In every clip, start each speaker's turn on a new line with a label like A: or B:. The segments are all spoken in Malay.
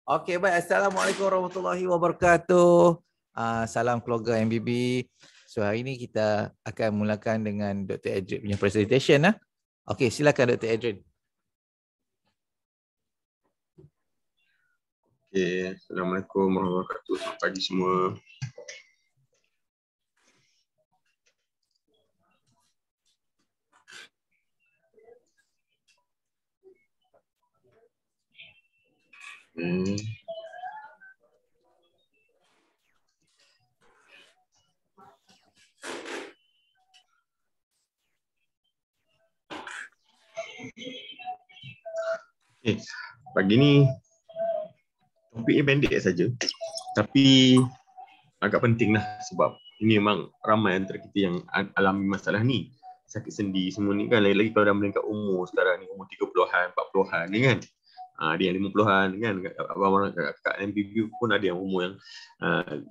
A: Okey, baik. Assalamualaikum warahmatullahi wabarakatuh. Salam keluarga MBB. So, hari ini kita akan mulakan dengan Dr. Adrian punya presentation. Okey, silakan Dr. Adrian.
B: Okay. Assalamualaikum warahmatullahi wabarakatuh. Selamat pagi semua. Okay. Pagi ni topiknya pendek saja, tapi agak penting lah sebab ini memang ramai antara kita yang alami masalah ni. Sakit sendi semua ni kan, lagi-lagi kalau dah meningkat umur sekarang ni, umur 30-an, 40-an ni kan. Dia yang 50-an kan, abang-abang kat MBB pun ada yang umur yang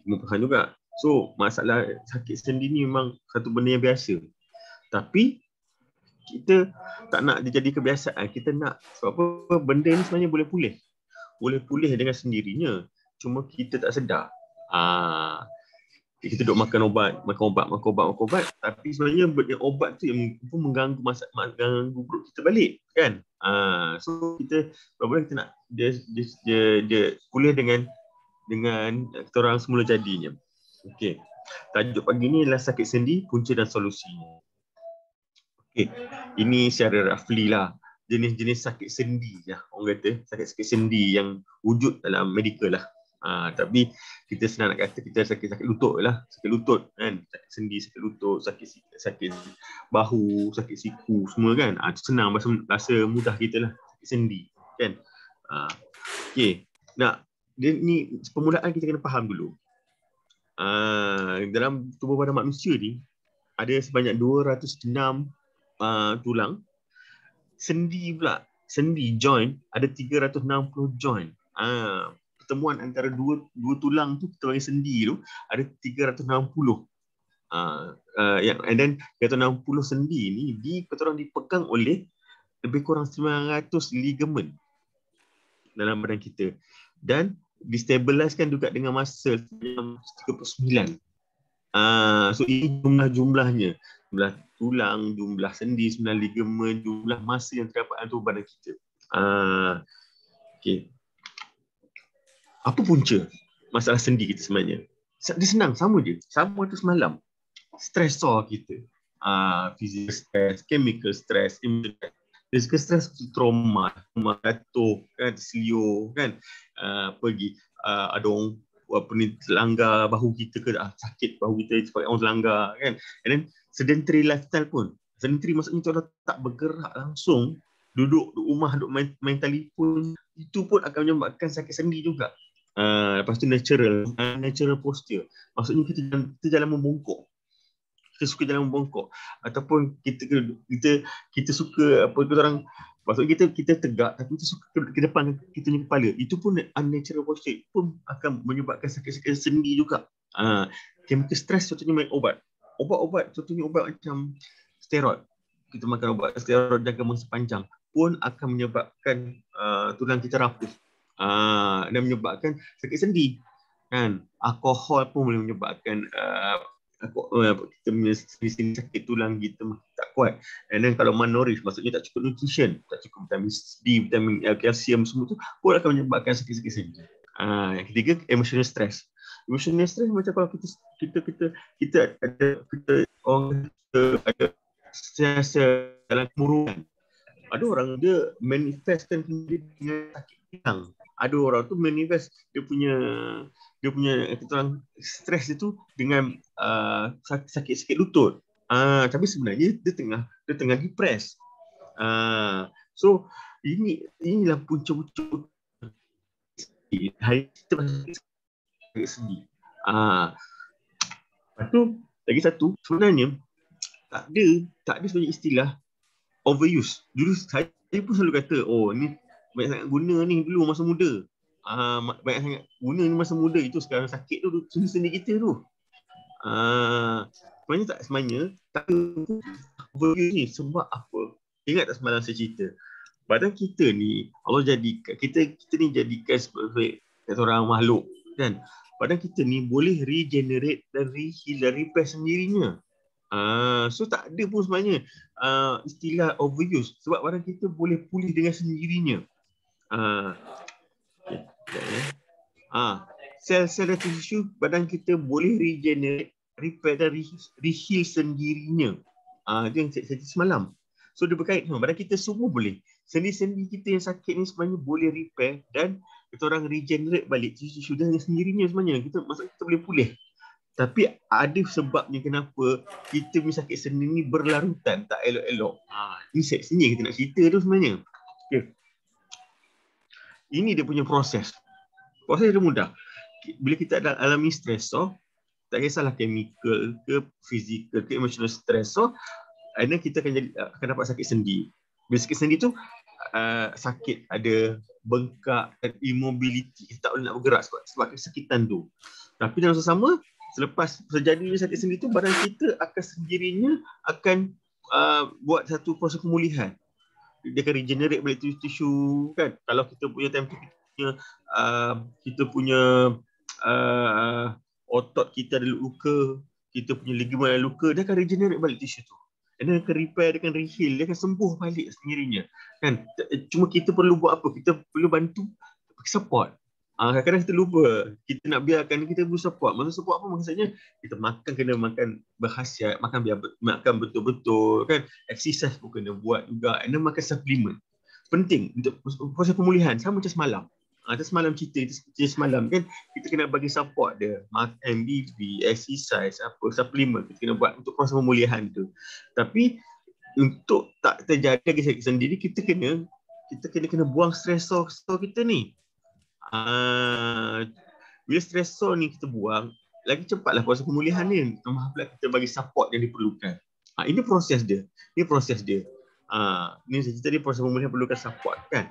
B: 50-an juga. So masalah sakit sendi ni memang satu benda yang biasa. Tapi kita tak nak dia jadi kebiasaan. Kita nak, sebab apa, benda ni sebenarnya boleh pulih. Boleh pulih dengan sendirinya. Cuma kita tak sedar. Kita duduk makan obat, tapi sebenarnya obat tu yang pun mengganggu mengganggu perut kita balik kan. So kita problem kita nak dia pulih dengan kita orang semula jadinya. Okey. Tajuk pagi ni adalah sakit sendi, punca dan solusinya. Okey. Ini secara roughly lah jenis-jenis sakit sendi lah, orang kata sakit-sakit sendi yang wujud dalam medical lah. Tapi kita senang nak kata kita sakit lutut lah, sakit lutut kan, sakit sendi, sakit lutut, sakit bahu, sakit siku semua kan. Itu senang, bahasa mudah kita lah, sakit sendi kan. Okey, dia ni permulaan kita kena faham dulu. Dalam tubuh badan manusia ni ada sebanyak 206 tulang. Sendi pula, sendi joint ada 360 joint. Pertemuan antara dua tulang tu kita panggil sendi tu ada 360. And then 360 sendi ni kita orang dipegang oleh lebih kurang 900 ligamen dalam badan kita, dan distabiliskan juga dengan muscle 39. So ini jumlahnya, jumlah tulang, jumlah sendi, jumlah ligamen, jumlah massa yang terdapat dalam tubuh badan kita. Okay. Apa punca masalah sendi kita sebenarnya? Dia senang, sama je. Sama tu semalam. Stresor kita. Physical stress, chemical stress, physical stress, trauma, jatuh, kan, selio, kan, pergi, ada orang terlanggar bahu kita ke, sakit bahu kita sebab orang terlanggar kan. And then sedentary lifestyle pun. Sedentary maksudnya kalau tak bergerak langsung, duduk rumah, duduk main telefon, itu pun akan menyebabkan sakit sendi juga. Lepas tu natural posture. Maksudnya kita jalan membongkok. Kita suka jalan membongkok, ataupun kita suka apa tu orang, maksudnya kita tegak tapi kita suka ke depan kita punya kepala. Itu pun unnatural posture, pun akan menyebabkan sakit-sakit sendi juga. Chemical stress contohnya main ubat contohnya ubat macam steroid. Kita makan ubat steroid jangka masa panjang pun akan menyebabkan tulang kita rapuh, dan menyebabkan sakit sendi kan. Alkohol pun boleh menyebabkan kita punya sakit tulang kita tak kuat. And then kalau malnourished, maksudnya tak cukup nutrition, tak cukup vitamin D, vitamin kalsium semua tu pun akan menyebabkan sakit-sakit sendi. Yang ketiga, emotional stress. Emotional stress macam kalau kita ada stress dalam kemurungan. Ada orang dia manifestkan dengan sakit pinggang. Ada orang tu manifest dia punya kita orang stres itu dengan sakit lutut. Tapi sebenarnya dia tengah depress. So inilah punca-punca hari kita sakit sendi. Lepas tu lagi satu, sebenarnya tak ada sebenarnya istilah overuse. Dulu saya pun selalu kata, ni banyak sangat guna ni dulu masa muda. Banyak sangat guna ni masa muda, itu sekarang sakit tu sendi kita tu. Sebenarnya tak overuse ni sebab apa? Ingat tak semalam saya cerita badan kita ni Allah jadikan kita ni jadikan sebagai kata orang makhluk kan. Badan kita ni boleh regenerate dan reheal dan repair sendirinya. So tak ada pun sebenarnya istilah overuse sebab badan kita boleh pulih dengan sendirinya. Sel-sel dan tisu badan kita boleh regenerate, repair dan reheal sendirinya. Itu yang saya cerita semalam. So dia berkait badan kita semua boleh. Sendi-sendi kita yang sakit ni sebenarnya boleh repair dan kita orang regenerate balik tisu-tisu dengan sendirinya sebenarnya. Maksudnya kita boleh pulih. Tapi ada sebabnya kenapa kita punya sakit sendi ni berlarutan, tak elok-elok. Ini sini kita nak cerita tu sebenarnya. Okay. Ini dia punya proses. Proses dia mudah. Bila kita alami stresor, tak kisahlah chemical ke physical ke emotional stressor, akhirnya kita akan dapat sakit sendi. Bila sakit sendi tu sakit, ada bengkak dan immobility, kita tak boleh nak bergerak sebab kesakitan tu. Tapi dalam masa sama, selepas terjadinya sakit sendi tu, badan kita akan sendirinya akan buat satu proses pemulihan. Dia akan regenerate balik tisu-tisu kan. Kalau kita punya time tu kita punya otot kita ada luka, kita punya ligamen ada luka, dia akan regenerate balik tisu tu. Dan dia akan repair, dia akan reheal, dia akan sembuh balik sendirinya. Kan? Cuma kita perlu buat apa? Kita perlu bantu support. Kadang-kadang kita lupa, kita nak biarkan kita perlu support. Maksud support apa? Maksudnya kita makan kena makan berkhasiat, makan betul-betul kan. Exercise pun kena buat juga. Dan makan supplement. Penting untuk proses pemulihan. Sama macam semalam. Semalam cerita semalam kan, kita kena bagi support dia, makan MBB, exercise, supplement kita kena buat untuk proses pemulihan tu. Tapi untuk tak terjadi lagi sakit sendiri, kita kena buang stresor kita ni. Bila stresor ni kita buang, lagi cepatlah proses pemulihan ni. Tambah pula kita bagi support yang diperlukan. Ini proses dia. Ni saya cerita dia, proses pemulihan perlukan support kan.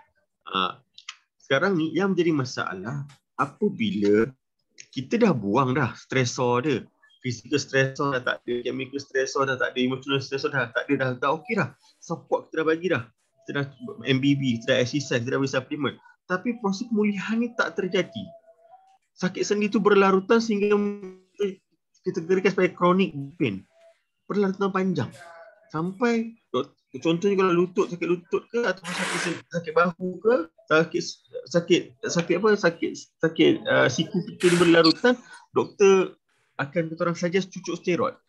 B: Sekarang ni yang menjadi masalah apabila kita dah buang dah stresor dia. Physical stressor dah tak ada, chemical stressor dah tak ada, emotional stressor dah tak ada, dah okey dah. Support kita dah bagi dah. Kita dah MBB, kita dah exercise, kita dah bagi supplement. Tapi proses pemulihan ni tak terjadi. Sakit sendi tu berlarutan sehingga kita kategorikan sebagai chronic pain. Berlarutan panjang. Sampai contohnya kalau sakit lutut ke, atau sakit bahu ke, sakit siku kita ni berlarutan, doktor akan kata orang suggest cucuk steroid.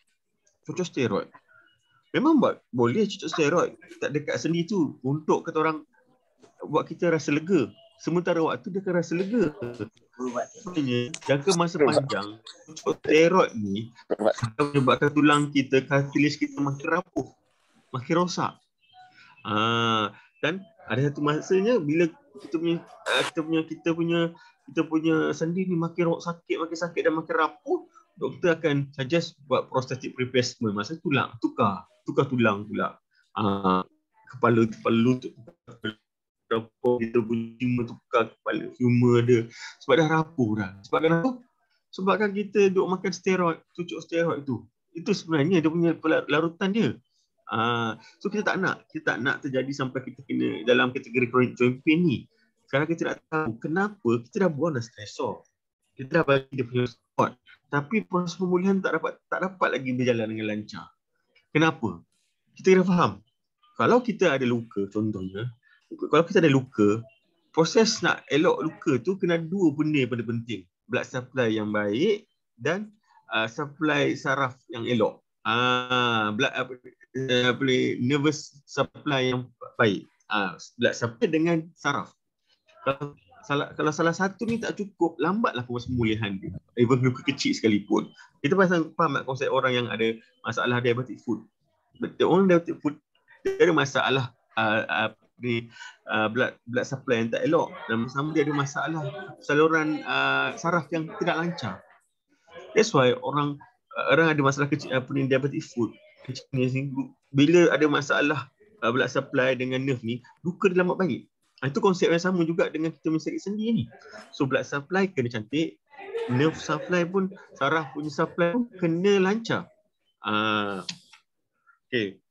B: Memang boleh cucuk steroid tak dekat sendi tu untuk kata orang buat kita rasa lega. Sementara waktu dia akan rasa lega. Sebenarnya jangka masa panjang cucuk steroid ni akan menyebabkan tulang kita, cartilage kita makin rapuh, makin rosak. Dan ada satu masanya bila kita punya sendi ni makin sakit dan makin rapuh, doktor akan suggest buat prosthetic replacement. Maksudnya tukar tulang pula. Kepala lutut kita punya tukar kepala humor dia sebab dah rapuh dah. Sebabkan kita duk makan steroid, cucuk steroid tu. Itu sebenarnya dia punya larutan dia. So kita tak nak terjadi sampai kita kena dalam kategori chronic joint pain ni. Sekarang kita nak tahu kenapa kita dah buang dah stresor. Kita dah bagi dia punya support. Tapi proses pemulihan tak dapat lagi berjalan dengan lancar. Kenapa? Kita kena faham. Kalau kita ada luka contohnya, kalau kita ada luka, proses nak elok luka tu kena dua benda yang paling penting. Blood supply yang baik dan supply saraf yang elok. Nervous supply yang baik. Blood supply dengan saraf. Kalau salah satu ni tak cukup, lambatlah proses pemulihan dia. Even luka kecil sekalipun. Kita faham tak konsep orang yang ada masalah diabetic foot. Orang diabetic foot dia ada masalah blood supply yang tak elok, dan bersama dia ada masalah saluran saraf yang tidak lancar. That's why orang ada masalah kecil diabetic foot kecil ni, bila ada masalah blood supply dengan nerve ni, luka dia lambat baik. Itu konsep yang sama juga dengan kita sakit sendi ni. So blood supply kena cantik, nerve supply pun, saraf punya supply pun kena lancar. Okay.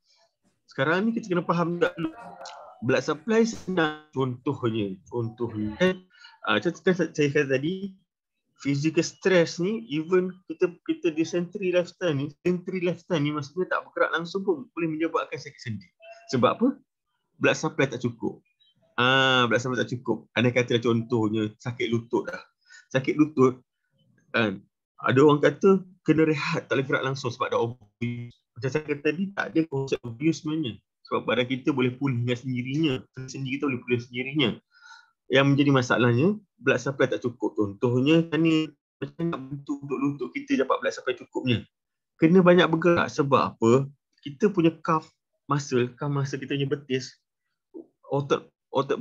B: Sekarang ni kita kena faham juga dulu. blood supply senang. Contohnya macam saya kata tadi, physical stress ni, even kita di sedentary lifestyle ni maksudnya tak bergerak langsung pun boleh menyebabkan sakit sendi. Sebab apa? Blood supply tak cukup. Blood supply tak cukup. Andai kata contohnya sakit lutut dah. Sakit lutut kan, ada orang kata kena rehat, tak boleh gerak langsung sebab dah overuse. Macam saya kata tadi, tak ada konsep overuse sebenarnya. Sebab badan kita boleh pulih dengan sendirinya. Sendi kita boleh pulih sendirinya. Yang menjadi masalahnya, blood supply tak cukup. Contohnya, macam nak bentuk lutut kita dapat blood supply cukupnya. Kena banyak bergerak. Sebab apa? Kita punya calf muscle kita punya betis, otot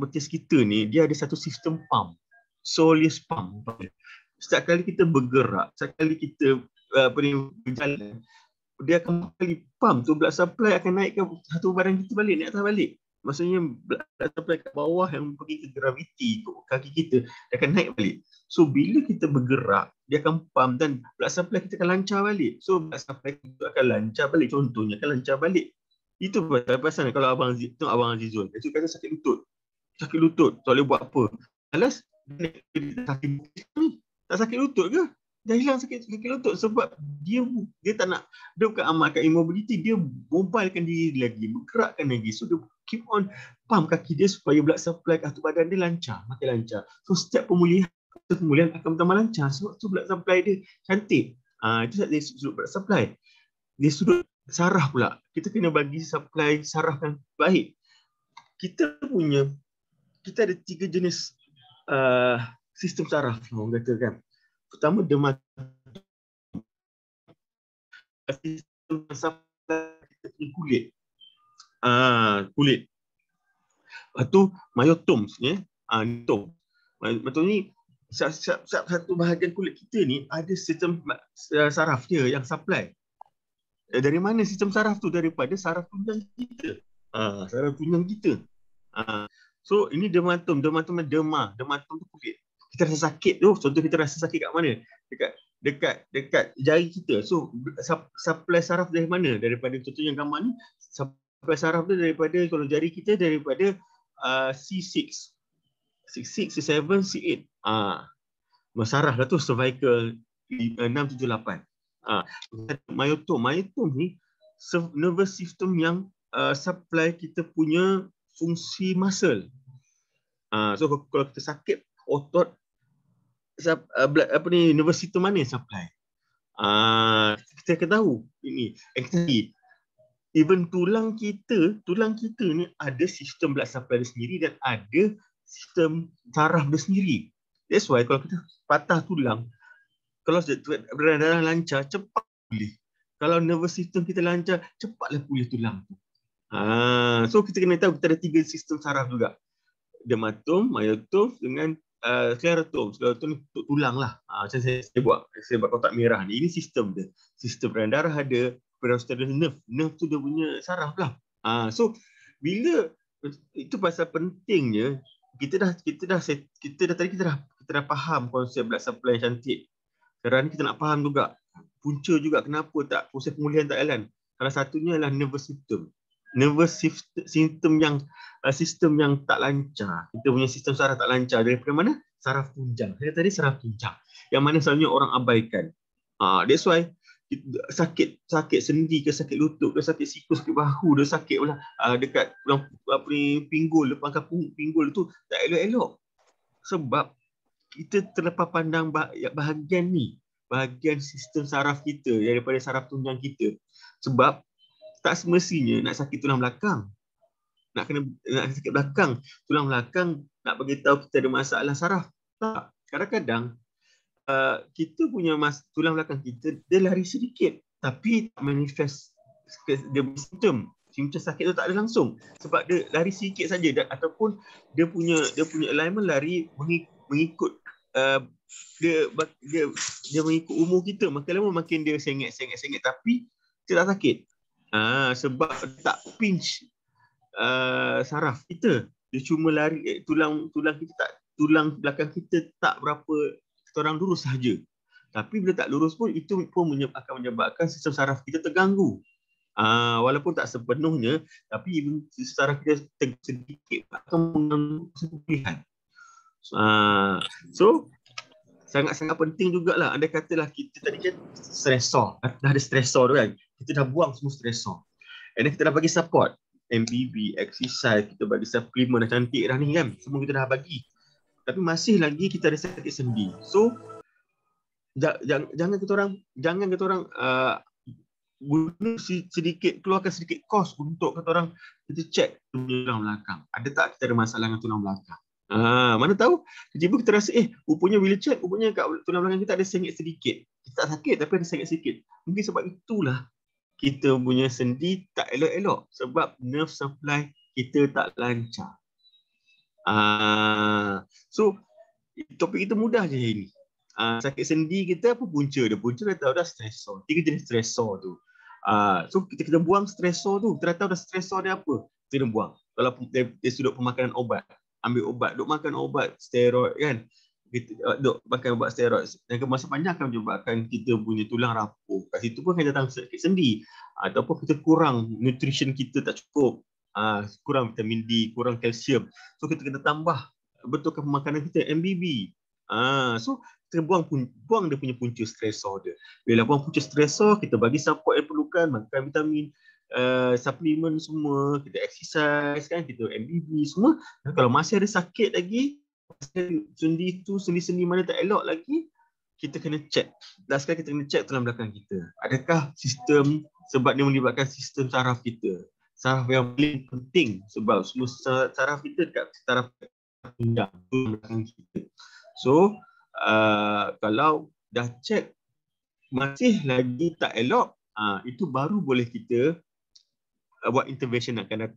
B: betis kita ni, dia ada satu sistem pump. Soleus pump. Setiap kali kita bergerak, setiap kali kita berjalan, dia akan kali pump tu, blood supply akan naik ke satu badan kita balik, naik atas balik. Maksudnya blood supply kat bawah yang pergi ke graviti, ke kaki kita, dia akan naik balik. So bila kita bergerak, dia akan pump dan blood supply kita akan lancar balik. So blood supply kita akan lancar balik. Contohnya akan lancar balik. Itu pasal kalau Abang Azizul, dia kata sakit lutut. Sakit lutut, tak boleh buat apa. Alas, tak sakit lutut ke? Dah hilang sakit lutut sebab dia tak nak, dia bukan amalkan immobility, dia mobilkan diri lagi, bergerakkan lagi. So dia keep on pump kaki dia supaya blood supply ke atas badan dia lancar, makin lancar. So setiap pemulihan akan bertambah lancar sebab tu blood supply dia cantik. Itu dari sudut blood supply. Dari sudut saraf pula, kita kena bagi supply saraf yang baik. Kita ada 3 jenis sistem saraf, orang kata kan. Pertama, sistem supply kita punya kulit. Kulit. Lepas tu myotomes ni, myotom ni satu bahagian kulit kita ni ada sistem saraf dia yang supply. Dari mana sistem saraf tu? Daripada saraf tunjang kita. Saraf tunjang kita. So ini dermatom tu kulit. Kita rasa sakit tu, contoh kita rasa sakit kat mana? Dekat jari kita. So supply saraf dari mana? Daripada contohnya gambar ni, supply saraf tu daripada, kalau jari kita daripada C6, C6, C7, C8. Saraf lah tu cervical 6, 7, 8. Myotom ni nervous system yang supply kita punya fungsi muscle. So kalau kita sakit otot, nervous system mana yang supply? Kita akan tahu ini. Even tulang kita ni ada sistem blood supply dia sendiri dan ada sistem saraf dia sendiri. That's why kalau kita patah tulang, kalau darah lancar, cepat pulih. Kalau nervous system kita lancar, cepatlah pulih tulang tu. So kita kena tahu kita ada 3 sistem saraf juga. Dermatom, myotom dengan sclerotom. Sclerotom untuk tulang lah. Macam saya buat kotak merah ni. Ini sistem dia. Sistem peredaran darah ada, peredaran nerve. Nerve tu dia punya saraf lah. So bila itu pasal pentingnya, kita dah faham konsep blood supply yang cantik. Sekarang ni kita nak faham juga punca juga kenapa tak proses pemulihan tak jalan. Salah satunya adalah nervous system. Nervous system yang sistem yang tak lancar. Kita punya sistem saraf tak lancar. Daripada mana? Saraf tunjang. Saya tadi saraf tunjang. Yang mana selalunya orang abaikan. That's why sakit sendi ke, sakit lutut ke, sakit siku, sakit bahu, dia sakit pula dekat pinggul, depan pinggul tu tak elok-elok. Sebab kita terlepas pandang bahagian sistem saraf kita daripada saraf tunjang kita. Sebab tak semestinya nak sakit tulang belakang. Nak sakit belakang, tulang belakang nak bagi tahu kita ada masalah saraf. Tak. Kadang-kadang kita punya tulang belakang kita dia lari sedikit tapi tak manifest dia simptom sakit tu tak ada langsung sebab dia lari sedikit saja ataupun dia punya alignment lari mengikut dia mengikut umur kita, makin lama makin dia sengit tapi dia tak sakit. Sebab tak pinch saraf kita. Dia cuma lari tulang belakang kita tak berapa, kita orang lurus sahaja. Tapi bila tak lurus pun itu pun akan menyebabkan sistem saraf kita terganggu. Walaupun tak sepenuhnya, tapi even secara kita sedikit akan mengganggu kesembuhan. So sangat-sangat penting jugalah. Andai katalah kita tadi kan stresor, dah ada stresor tu kan, kita dah buang semua stresor, and then kita dah bagi support, MPB, exercise, kita bagi supplement, dah cantik dah ni kan, semua kita dah bagi, tapi masih lagi kita ada sakit sendi. So jangan kita orang guna sedikit, keluarkan sedikit kos untuk kata orang kita check tulang belakang. Ada tak kita ada masalah dengan tulang belakang? Mana tahu tiba-tiba kita rasa rupanya bila check, rupanya kat tulang belakang kita ada sengit sedikit. Kita tak sakit tapi ada sengit sedikit. Mungkin sebab itulah kita punya sendi tak elok-elok, sebab nerve supply kita tak lancar. So topik kita mudah je hari ni. Sakit sendi kita apa punca dia? Punca dah tahu dah stresor. 3 jenis stresor tu. So kita buang stresor tu. Kita dah tahu dah stresor dia apa. Kita buang. Kalau dari sudut pemakanan obat, ambil obat, duk makan obat steroid kan. Duk makan obat steroid. Dan masa panjang akan menyebabkan kita punya tulang rapuh. Kat situ pun akan datang sakit sendi. Ataupun kita kurang nutrition kita tak cukup. Kurang vitamin D, kurang kalsium. So kita kena tambah betulkan pemakanan kita, MBB. So kita buang dia punya punca stresor dia. Bila buang punca stresor, kita bagi support yang perlukan, makan vitamin, suplemen semua, kita exercise kan, kita MBB semua. Dan kalau masih ada sakit lagi, sendi mana tak elok lagi, kita kena check. Last kali kita kena check tulang belakang kita. Adakah sistem, sebab dia melibatkan sistem saraf kita. Saraf yang paling penting sebab semua saraf kita dekat saraf tulang belakang kita. So kalau dah check masih lagi tak elok, itu baru boleh kita buat intervention dan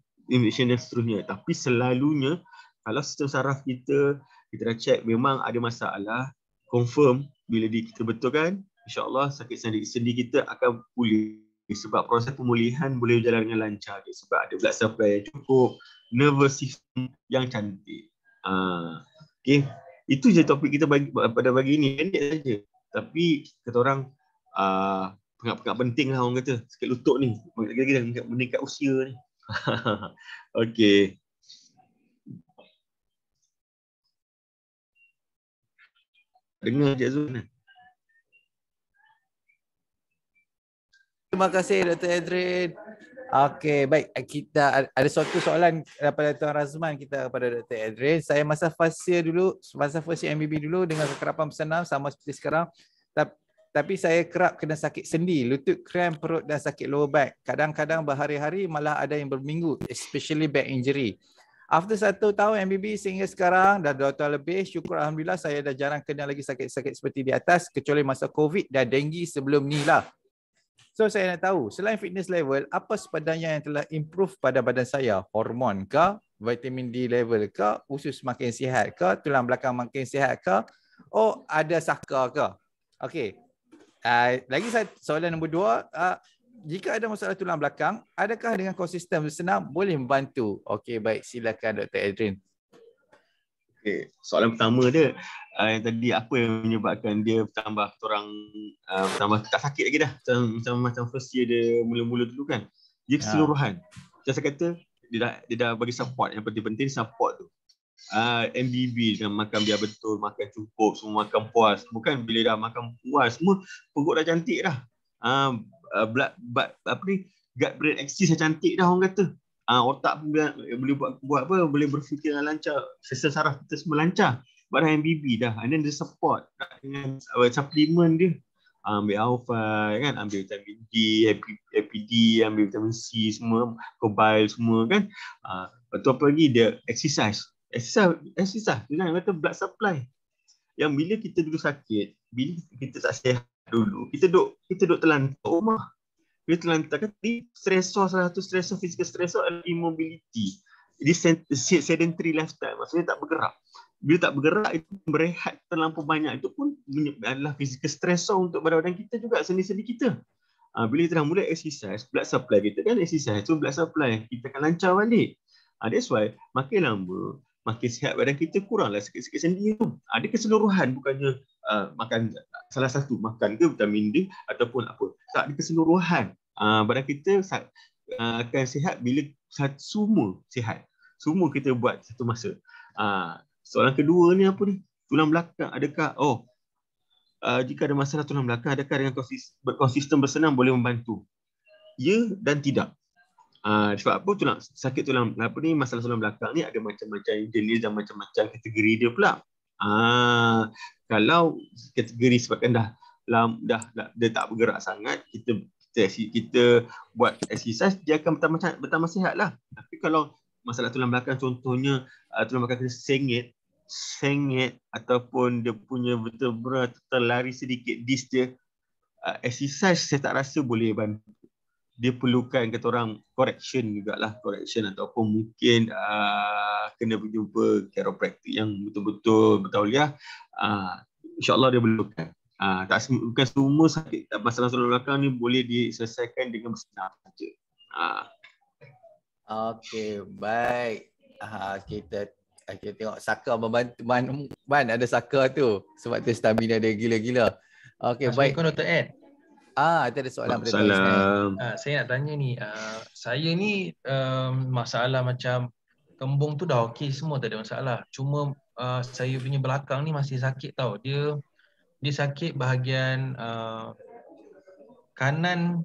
B: seterusnya. Tapi selalunya kalau sistem saraf kita dah check memang ada masalah, confirm bila kita betulkan, insya-Allah sakit sendi kita akan pulih, sebab proses pemulihan boleh berjalan dengan lancar sebab ada blood supply yang cukup, nervous system yang cantik. Okay. Itu je topik kita pada pagi ini. Pendek saja. Tapi kata orang pengap-pengap penting lah orang kata. Sakit lutut ni. Lagi-lagi dah meningkat usia ni. Okey. Dengar je Zul.
A: Terima kasih Dr. Adrian. Okey, baik. Kita ada suatu soalan daripada Tuan Razman kita kepada Dr. Adrian. Saya masa first year MBB dulu dengan kekerapan bersenam sama seperti sekarang. Tapi saya kerap kena sakit sendi, lutut kram, perut dan sakit lower back. Kadang-kadang berhari-hari, malah ada yang berminggu, especially back injury. After 1 tahun MBB sehingga sekarang, dah 2 tahun lebih, syukur Alhamdulillah saya dah jarang kena lagi sakit-sakit seperti di atas, kecuali masa COVID dan denggi sebelum ni lah. So saya nak tahu, selain fitness level, apa sebenarnya yang telah improve pada badan saya? Hormon ke? Vitamin D level ke? Usus makin sihat ke? Tulang belakang makin sihat ke? Oh, ada saka ke? Okey. Lagi soalan nombor 2. Jika ada masalah tulang belakang, adakah dengan konsisten bersenam boleh membantu? Okey, baik. Silakan Dr. Adrian.
B: Okay. Soalan pertama dia, yang tadi apa yang menyebabkan dia bertambah tak sakit lagi dah, macam first year dia mula-mula dulu kan. Dia keseluruhan. Saya kata dia dah bagi support, yang penting-penting support tu. MBB dengan makan biar betul, makan cukup, semua makan puas. Bukan bila dah makan puas semua perut dah cantik dah. Gut brain axis dah cantik dah orang kata. Otak pun boleh buat apa, boleh berfikir dengan lancar, sistem saraf kita semua lancar. Sebab dah MBB dah, and then dia support dengan suplemen dia, ambil alpha kan, ambil vitamin D, APD, ambil vitamin C semua, cobal semua kan. Lepas tu apa lagi, dia exercise dia nak kata blood supply, yang bila kita dulu sakit, bila kita tak sihat dulu, kita duk terlantar rumah. Bila terlantar kan, salah satu stresor, physical stresor adalah immobility. Jadi sedentary lifestyle, maksudnya tak bergerak. Bila tak bergerak, itu berehat terlampau banyak, itu pun adalah physical stresor untuk badan kita juga, sendi-sendi kita. Bila kita dah mulai exercise, blood supply kita kan exercise, so blood supply kita akan lancar balik. That's why makin lama, makin sihat badan kita, kuranglah sakit-sakit sendi tu. Ada keseluruhan, bukannya makan salah satu, makan ke vitamin D ataupun apa. Tak, ada keseluruhan. Badan kita akan sihat bila semua sihat. Semua kita buat satu masa. Soalan kedua ni apa ni? Tulang belakang. Adakah, jika ada masalah tulang belakang, adakah dengan berkonsisten bersenam boleh membantu? Ya dan tidak. Sebab apa sakit tulang masalah tulang belakang ni ada macam-macam jenis dan macam-macam kategori dia pula. Kalau kategori sebabkan dah dia tak bergerak sangat, kita buat exercise, dia akan bertambah sihat lah. Tapi kalau masalah tulang belakang, contohnya tulang belakang kita sengit ataupun dia punya vertebra terlari sedikit disc dia, exercise saya tak rasa boleh bantu. Dia perlukan kata orang correction ataupun mungkin kena berjumpa chiropractor yang betul-betul bertauliah. InsyaAllah dia perlukan. Bukan semua sakit masalah tulang belakang ni boleh diselesaikan dengan bersenam saja.
A: Okey, baik. Kita tengok Saka membantu. Ada Saka tu. Sebab tu stamina dia gila-gila. Okey, baik.
C: Assalamualaikum Dr. Ed.
A: Ada soalan pada Dr.
B: Salam.
C: Saya nak tanya ni, saya ni masalah macam kembung tu dah okey semua, tak ada masalah. Cuma saya punya belakang ni masih sakit tau. Dia sakit bahagian kanan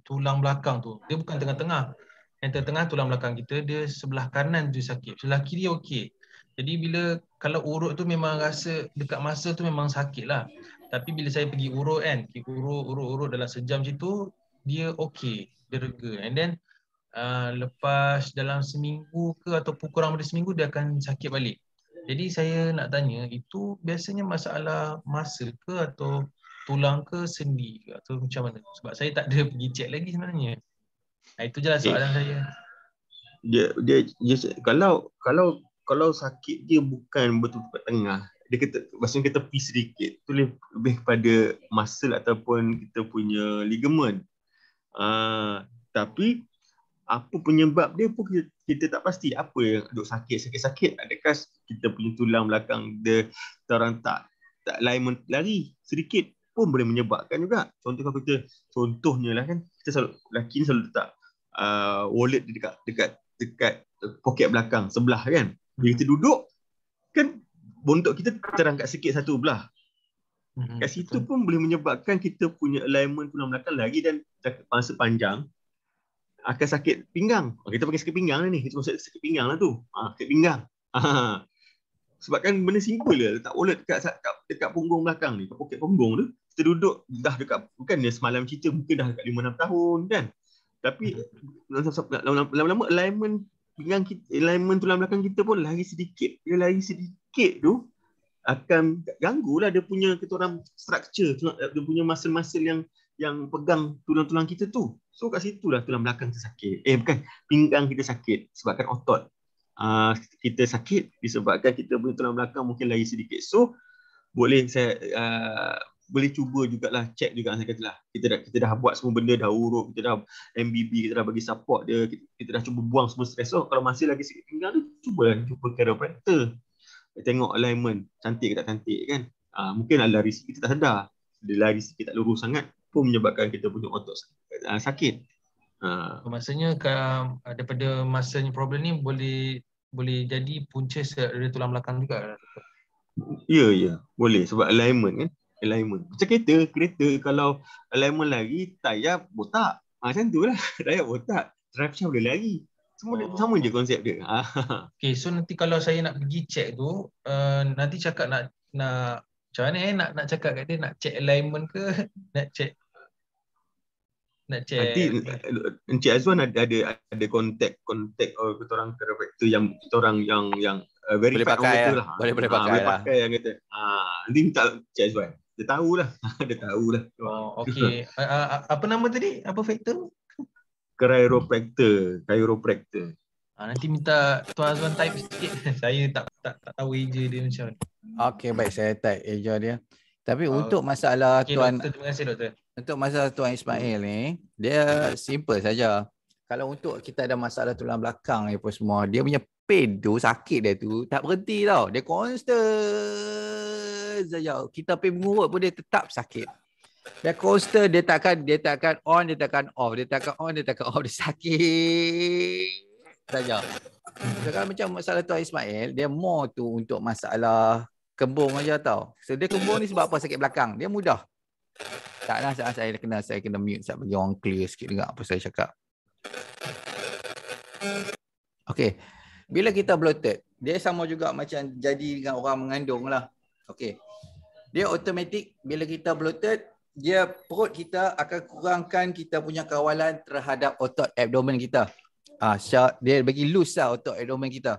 C: tulang belakang tu. Dia bukan tengah-tengah. Yang tengah tulang belakang kita, dia sebelah kanan tu sakit. Sebelah kiri okey. Jadi bila kalau urut tu memang rasa dekat masa tu memang sakit lah. Tapi bila saya pergi urut kan, urut dalam sejam situ, dia okey, dia rega. And then lepas dalam seminggu ke ataupun kurang dari seminggu, dia akan sakit balik. Jadi saya nak tanya, itu biasanya masalah muscle ke atau tulang ke sendi ke atau macam mana? Sebab saya tak ada pergi check lagi sebenarnya. Itu je lah soalan saya.
B: Kalau sakit dia bukan betul-betul tengah, maksudnya kita tepi sedikit, tu lebih kepada muscle ataupun kita punya ligament. Tapi apa penyebab dia pun kita tak pasti. Apa yang duk sakit. Adakah kita punya tulang belakang dia orang tak alignment lari sedikit pun boleh menyebabkan juga. Contohnya lah kan, kita lelaki selalu letak wallet dekat poket belakang sebelah kan. Bila kita duduk kan, bontot kita terangkat sikit satu belah. Kat situ pun boleh menyebabkan kita punya alignment tulang belakang lagi dan masa panjang akan sakit pinggang. Kita pakai sakit pinggang lah ni. Kita maksud sakit pinggang lah tu. Sakit pinggang. Sebab kan benda simple je. Letak wallet dekat punggung belakang ni. Kat poket punggung tu. Kita duduk dah dekat, bukan dia semalam cerita, mungkin dah dekat 5-6 tahun kan. Tapi lama-lama alignment pinggang kita, alignment tulang belakang kita pun lari sedikit. Dia lari sedikit tu akan ganggu lah dia punya structure, dia punya muscle-muscle yang pegang tulang-tulang kita tu. So kat situlah tulang belakang kita sakit. Pinggang kita sakit sebabkan otot. Kita sakit disebabkan kita punya tulang belakang mungkin lari sedikit. So boleh cuba jugalah, check juga saya katalah. Kita dah buat semua benda, dah urut, kita dah MBB, kita dah bagi support dia, kita dah cuba buang semua stres. So kalau masih lagi sakit pinggang tu, cuba chiropractor. Tengok alignment cantik ke tak cantik kan. Mungkin lari sikit kita tak sedar. Dia lari sikit tak lurus sangat pun menyebabkan kita punya otot sakit.
C: Maksudnya daripada masanya problem ni boleh jadi punca dari tulang belakang juga.
B: Ya, boleh sebab alignment kan. Alignment. Macam kereta kalau alignment lari, tayar botak. Macam tu lah. Tayar botak, drive macam boleh lari. Semua sama je konsep dia.
C: Okay, so nanti kalau saya nak pergi check tu, nanti cakap nak macam mana nak cakap kat dia, nak check alignment ke, nak check
B: nanti Encik Azwan ada kontak kita orang chiropractor yang kita orang yang
A: boleh pakai
B: lah.
A: Boleh pakai lah.
B: Pakai yang kata. Nanti minta Encik Azwan. Dia tahulah. Dia tahulah.
C: Okey. Apa nama tadi? Apa faktor?
B: Chiropractor.
C: Nanti minta Tuan Azwan type sikit. Saya tak tahu eja dia macam mana.
A: Okey, baik, saya type eja dia. Tapi untuk masalah Tuan,
C: doktor, terima kasih doktor.
A: Untuk masalah Tuan Ismail ni, dia simple saja. Kalau untuk kita ada masalah tulang belakang ni pun semua, dia punya pain tu, sakit dia tu tak berhenti tau. Dia constant saja. Kita pergi mengurut pun dia tetap sakit. Dia coaster, dia takkan on, dia takkan off, dia takkan on, dia takkan off, dia sakit saja. So, kalau macam masalah Tuan Ismail, dia more tu untuk masalah kembung aja tau. So dia kembung ni sebab apa? Sakit belakang. Dia mudah. Taklah saya kena mute saya bagi orang clear sikit dengar apa saya cakap. Okey. Bila kita bloated, dia sama juga macam jadi dengan orang mengandung lah. Okey. Dia automatik bila kita bloated, dia perut kita akan kurangkan kita punya kawalan terhadap otot abdomen kita. Dia bagi loose lah otot abdomen kita.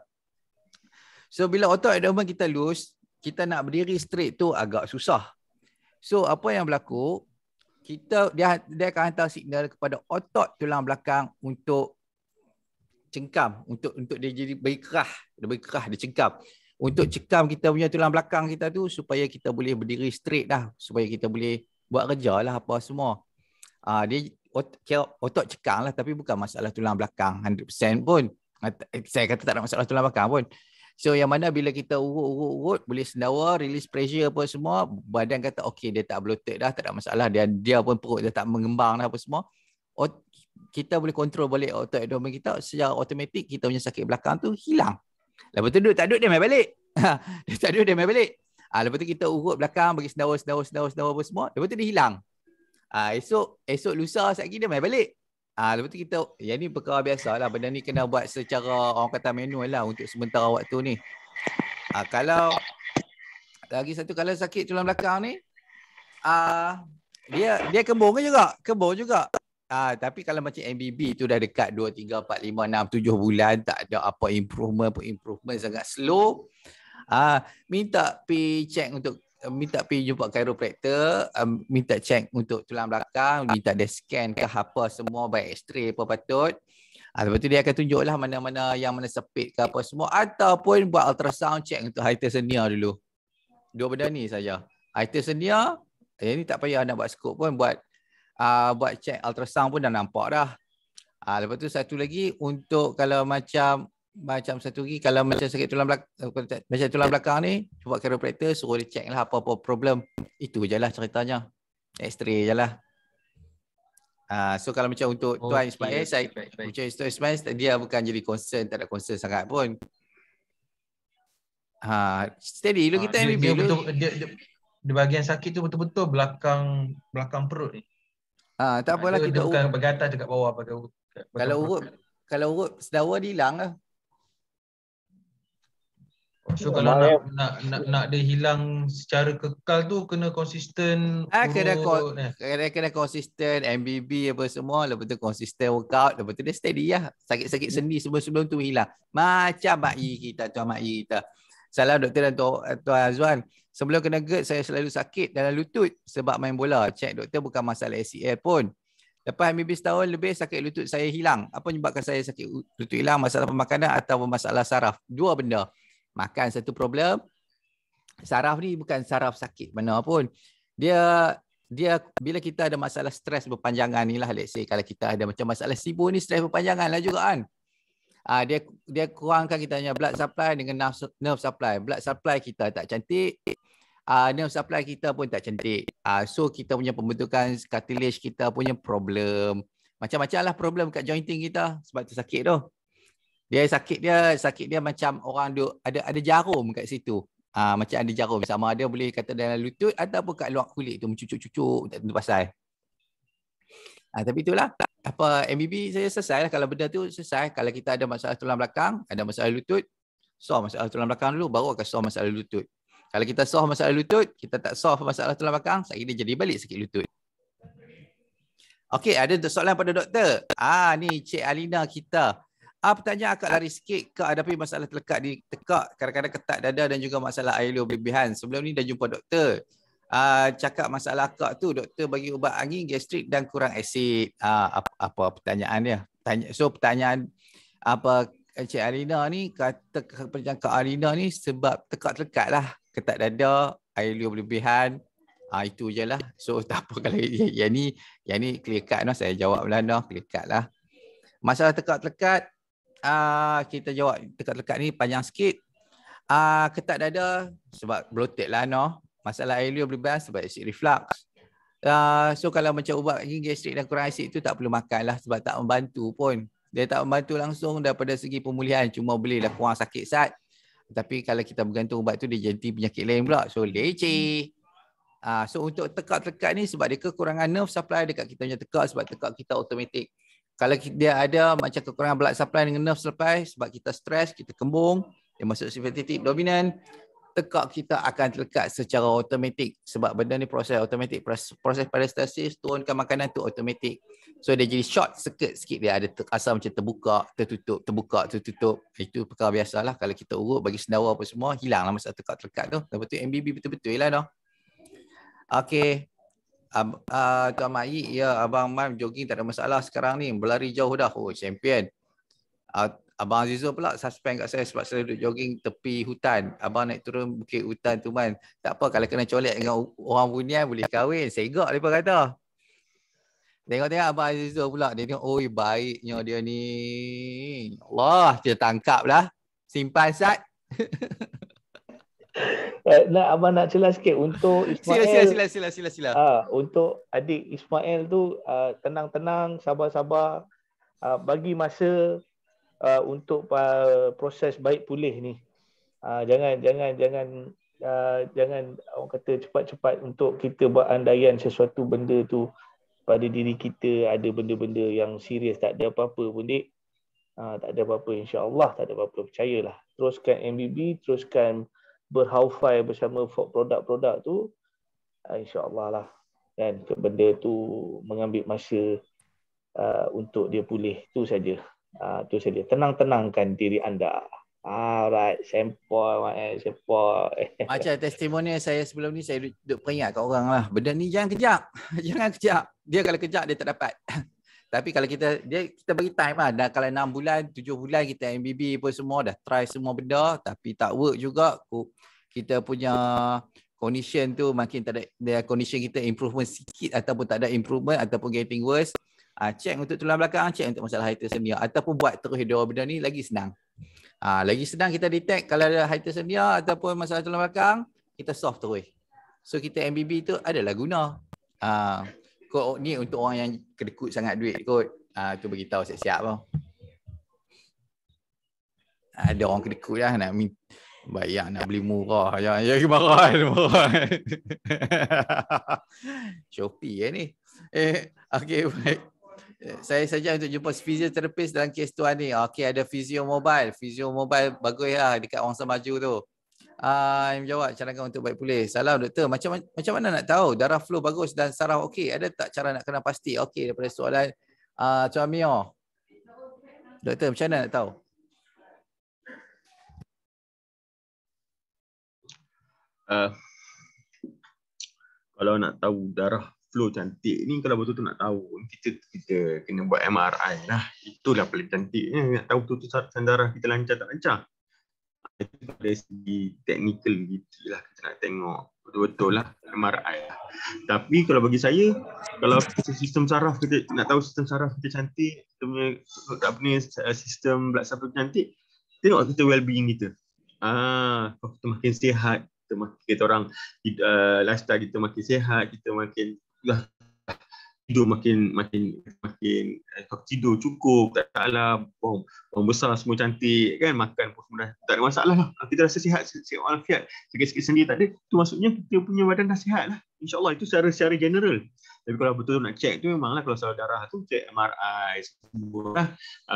A: So bila otot abdomen kita loose, kita nak berdiri straight tu agak susah. So apa yang berlaku, dia akan hantar signal kepada otot tulang belakang untuk cengkam, untuk dia jadi berkerah, dia cengkam. Untuk cekam kita punya tulang belakang kita tu supaya kita boleh berdiri straight dah, supaya kita boleh buat kerja lah apa semua. Dia otot cekang lah, tapi bukan masalah tulang belakang 100% pun. Saya kata tak ada masalah tulang belakang pun. So yang mana bila kita urut, boleh sendawa, release pressure apa semua, badan kata okey dia tak bloated dah, tak ada masalah. Dia pun perut dia tak mengembang dah apa semua. Kita boleh kontrol balik otot abdomen kita, secara automatik kita punya sakit belakang tu hilang. Lepas tu duduk tak duduk dia main balik. Dia tak duduk dia main balik. Lepas tu kita urut belakang bagi sendawa apa semua. Lepas tu dia hilang. Esok lusa sekejap lagi dia main balik. Lepas tu kita, yang ni perkara biasa lah. Benda ni kena buat secara orang kata manual lah untuk sementara waktu ni. Kalau lagi satu, kalau sakit tulang belakang ni, dia kembung juga. Tapi kalau macam MBB tu dah dekat 2, 3, 4, 5, 6, 7 bulan tak ada apa improvement sangat slow. Minta pergi jumpa chiropractor, minta check untuk tulang belakang, minta dia scan ke apa semua, baik x-ray apa patut. Lepas tu dia akan tunjuklah mana-mana yang mana sepit ke apa semua, ataupun buat ultrasound check untuk hyperthermia dulu. Dua benda ni saja. Hyperthermia, ni tak payah nak buat scope pun, buat check ultrasound pun dah nampak dah. Lepas tu satu lagi untuk kalau macam satu lagi, kalau macam sakit tulang belakang ni, buat chiropractor suruh dia check lah apa-apa problem. Itu je lah ceritanya. X-ray je lah. So kalau macam untuk Tuan Ismail, macam Tuan Ismail, dia bukan jadi concern, tak ada concern sangat pun. Steady dulu kita MBB dulu.
C: Dia bahagian sakit tu betul-betul belakang perut ni.
A: Tak apalah, kita
C: bukan bahagian atas dekat bawah pada
A: kalau urut sedawa dia hilang lah.
C: So kalau nak dia hilang secara kekal tu kena konsisten
A: kena konsisten MBB apa semua, lepas tu konsisten workout, lepas tu dia steady lah. Sakit-sakit sendi sebelum tu hilang. Macam Tuan Mak Yi kita. Salam doktor dan Tuan Azwan. Sebelum kena GERD, saya selalu sakit dalam lutut sebab main bola. Cek doktor, bukan masalah ACL pun. Lepas MBB setahun lebih, sakit lutut saya hilang. Apa menyebabkan saya sakit lutut hilang? Masalah pemakanan atau masalah saraf? Dua benda. Makan satu problem. Saraf ni bukan saraf sakit mana pun. Dia bila kita ada masalah stres berpanjangan ni lah, let's say kalau kita ada macam masalah sibuk ni, stres berpanjangan lah juga kan. Dia kurangkan kita punya blood supply dengan nerve supply. Blood supply kita tak cantik, nerve supply kita pun tak cantik. So kita punya pembentukan cartilage kita punya problem. Macam-macam lah problem kat jointing kita, sebab tu sakit tu. Sakit dia macam orang ada jarum kat situ. Macam ada jarum, sama ada boleh kata dalam lutut ataupun kat luar kulit tu mencucuk-cucuk, tak tentu pasal. Tapi itulah, MBB saya selesai lah. Kalau benda tu selesai, kalau kita ada masalah tulang belakang, ada masalah lutut, solve masalah tulang belakang dulu, baru akan solve masalah lutut. Kalau kita solve masalah lutut, kita tak solve masalah tulang belakang, dia jadi balik sakit lutut. Okey, ada soalan pada doktor. Ni Cik Alina kita. Pertanyaan agak lari sikit, ada masalah terlekat di tekak, kadang-kadang ketat dada dan juga masalah air liur berlebihan. Sebelum ni dah jumpa doktor. Cakap masalah akak tu, doktor bagi ubat angin, gastrik dan kurang asid. Apa pertanyaan dia? Pertanyaan Cik Alina ni, kata Kak Alina ni sebab tekak-telekat lah, ketat dada, air liur berlebihan. Itu je lah. So tak apa kalau yang ni clear cut lah, saya jawab lah clear cut lah. Masalah tekak-telekat, kita jawab tekak-telekat ni panjang sikit. Ketat dada sebab bloated lah Masalah air liur berlebihan sebab acid reflux. So kalau macam ubat gastrik dan kurang asid tu tak perlu makan lah sebab tak membantu pun. Dia tak membantu langsung daripada segi pemulihan. Cuma bolehlah kurang sakit sat. Tapi kalau kita bergantung ubat tu dia jadi penyakit lain pula. So leceh. So untuk tekak-tekak ni sebab dia kekurangan nerve supply dekat kita punya tekak sebab tekak kita automatik. Kalau dia ada macam kekurangan blood supply dengan nerve supply sebab kita stres, kita kembung, dia masuk sympathetic dominant, tekak kita akan terlekat secara automatik sebab benda ni proses automatik. Proses peristalsis turunkan makanan tu automatik. So dia jadi short circuit sikit, dia ada asal macam terbuka, tertutup, terbuka, tertutup. Itu perkara biasalah kalau kita urut bagi sendawa apa semua, hilanglah masa tekak-tekak tu. Lepas tu MBB betul-betul lah dah. Okey. Tuan Mak Yi, ya Abang Mam jogging tak ada masalah sekarang ni. Berlari jauh dah. Oh, champion. Abang Azizul pula suspend kat saya sebab saya duduk jogging tepi hutan. Abang naik turun bukit hutan tu man. Tak apa kalau kena colek dengan orang Bunian boleh kahwin. Segak mereka kata. Tengok-tengok Abang Azizul pula. Dia tengok, oi baiknya dia ni. Allah, dia tangkap lah. Simpan sat.
D: Abang nak celah sikit untuk Ismail.
A: Sila.
D: Untuk adik Ismail tu tenang-tenang, sabar-sabar, bagi masa untuk proses baik pulih ni. Jangan orang kata cepat-cepat untuk kita buat andaian sesuatu benda tu pada diri kita ada benda-benda yang serius. Tak ada apa-apa pun dik. Tak ada apa-apa, insya-Allah tak ada apa-apa, percayalah. Teruskan MBB, teruskan berhaufai bersama produk-produk tu, insya-Allah lah. Dan benda tu mengambil masa untuk dia pulih, tu saja. Tu saja. Tenang-tenangkan diri anda. Alright, sempoi.
A: Macam testimoni saya sebelum ni, saya duduk peringat kat orang lah. Benda ni jangan kejap. Jangan kejap. Dia kalau kejap dia tak dapat. Tapi kalau kita bagi time lah. Dah kalau 6 bulan, 7 bulan kita MBB apa semua, dah try semua benda tapi tak work juga. Kita punya condition tu makin tak ada, condition kita improvement sikit ataupun tak ada improvement ataupun getting worse. Check untuk tulang belakang, check untuk masalah hyperthermia ataupun buat terus dua benda ni lagi senang. Lagi senang kita detect kalau ada hyperthermia ataupun masalah tulang belakang, kita solve terus. So kita MBB tu adalah guna. Kod ni untuk orang yang kedekut sangat duit kot. Tu beritahu siap-siap tau. Ada orang kedekut lah nak bayar nak beli murah. Yang marah. Shopee ni. Okey, baik. Saya saja untuk jumpa fisioterapis dalam kes tuan ni. Okey, ada Physio Mobile. Physio Mobile bagus lah dekat Wangsa Maju tu. Yang jawab cadangan untuk baik pulih. Salam doktor, macam mana nak tahu darah flow bagus dan saraf okey? Ada tak cara nak kena pasti? Okey, daripada soalan Tuan Mio. Doktor, macam mana nak tahu?
B: Kalau nak tahu darah flow cantik ni, kalau betul-betul nak tahu, kita kena buat MRI lah. Itulah paling cantiknya, nak tahu betul-betul darah kita lancar tak lancar. Itu dari segi teknikal gitu lah, kita nak tengok betul-betul lah MRI lah. Tapi kalau bagi saya, kalau sistem saraf kita nak tahu sistem saraf kita cantik, kita punya sistem blood supply cantik, tengok kita well-being kita. Kalau kita makin sihat, kita orang lifestyle kita makin sihat, kita makin tidur makin tidur cukup, tak ada buang besar, semua cantik kan, makan pun semua tak ada masalah lah. Kita rasa sihat walafiat, sikit-sikit sendi tak ada, tu maksudnya kita punya badan dah sihat lah, insyaAllah. Itu secara general. Tapi kalau betul nak check tu, memanglah kalau salah darah tu check MRI semua lah.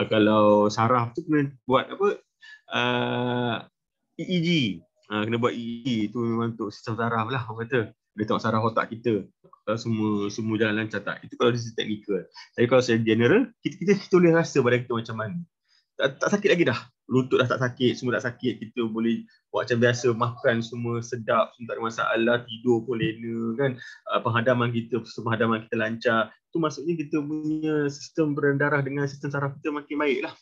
B: Kalau saraf tu kena buat EEG, kena buat EEG tu memang untuk sistem saraf lah, orang kata dia tengok saraf otak kita semua jalan lancar tak. Itu kalau dari sisi teknikal. Tapi kalau secara general, kita boleh rasa badan kita macam mana. Tak sakit lagi dah, lutut dah tak sakit, semua tak sakit, kita boleh buat macam biasa, makan semua sedap, semua tak ada masalah, tidur pun lena kan, penghadaman kita lancar. Itu maksudnya kita punya sistem peredaran darah dengan sistem saraf kita makin baik lah.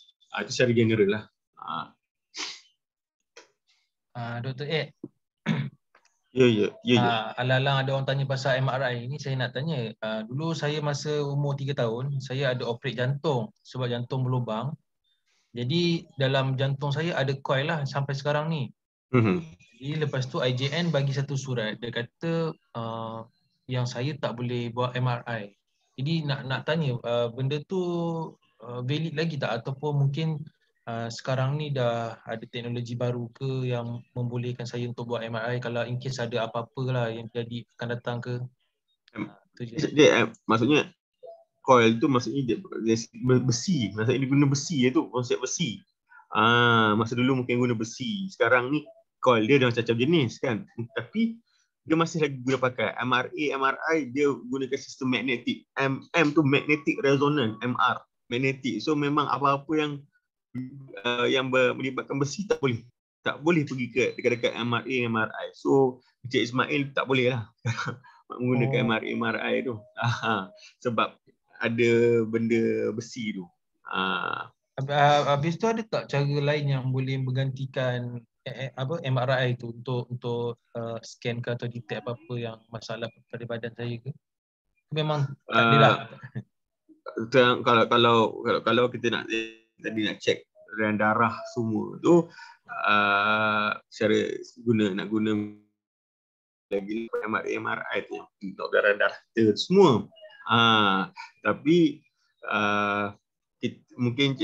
B: Itu secara general lah.
C: Dr. Ed.
B: Ya.
C: Alang-alang ada orang tanya pasal MRI ni, saya nak tanya. Dulu saya masa umur 3 tahun, saya ada operate jantung sebab jantung berlubang. Jadi dalam jantung saya ada coil lah sampai sekarang ni. Jadi lepas tu IJN bagi satu surat. Dia kata yang saya tak boleh buat MRI. Jadi nak tanya benda tu valid lagi tak, ataupun mungkin sekarang ni dah ada teknologi baru ke yang membolehkan saya untuk buat MRI kalau in case ada apa-apa lah yang jadi akan datang ke. Tu je.
B: Maksudnya coil tu maksudnya dia besi. Maksudnya dia guna besi tu, konsep besi. Masa dulu mungkin guna besi. Sekarang ni coil dia dah macam jenis kan. Tapi dia masih lagi guna pakai MRI dia gunakan sistem magnetik. M tu magnetic resonance, MR magnetik. So memang apa-apa yang melibatkan besi tak boleh pergi ke dekat-dekat MRI. So Encik Ismail tak boleh lah menggunakan MRI tu. Sebab ada benda besi tu.
C: Habis tu ada tak cara lain yang boleh menggantikan MRI tu untuk scan ke atau detect apa-apa yang masalah pada badan saya ke? Memang tak ada dah.
B: Kalau kita nak check aliran darah semua tu, cara nak guna lagi MRI tu untuk aliran darah kita semua. Tapi mungkin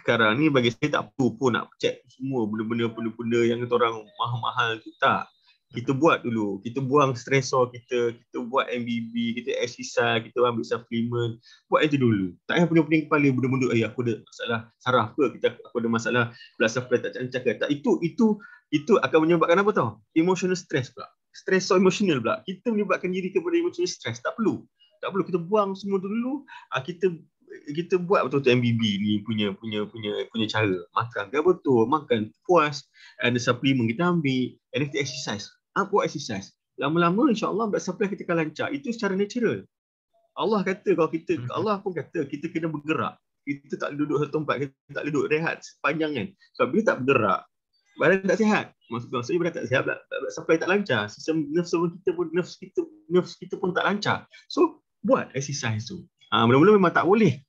B: sekarang ni bagi saya tak perlu pun nak check semua benda-benda yang kata orang mahal-mahal tu. Tak. Kita buat dulu. Kita buang stresor kita buat MBB, kita exercise, kita ambil supplement. Buat itu dulu. Tak payah pening-pening kepala benda-benda aku ada masalah saraf ke, aku ada masalah blood supply tak lancar ke. Tak, itu akan menyebabkan apa tau? Emotional stress pula. Stresor emosional pula. Kita menyebabkan diri kepada emotional stress. Tak perlu kita buang semua tu dulu. Kita buat betul-betul MBB ni punya cara. Makan dia betul, makan puas, ada supplement kita ambil, and kita exercise. Buat exercise. Lama-lama insya-Allah blood supply kita akan lancar. Itu secara natural. Allah pun kata kita kena bergerak. Kita tak duduk satu tempat, kita tak duduk rehat sepanjang kan. Sebab bila tak bergerak, badan tak sihat. Maksudnya badan tak sihat, blood supply tak lancar. Sistem nerves kita pun tak lancar. So buat exercise tu. Mula-mula memang tak boleh.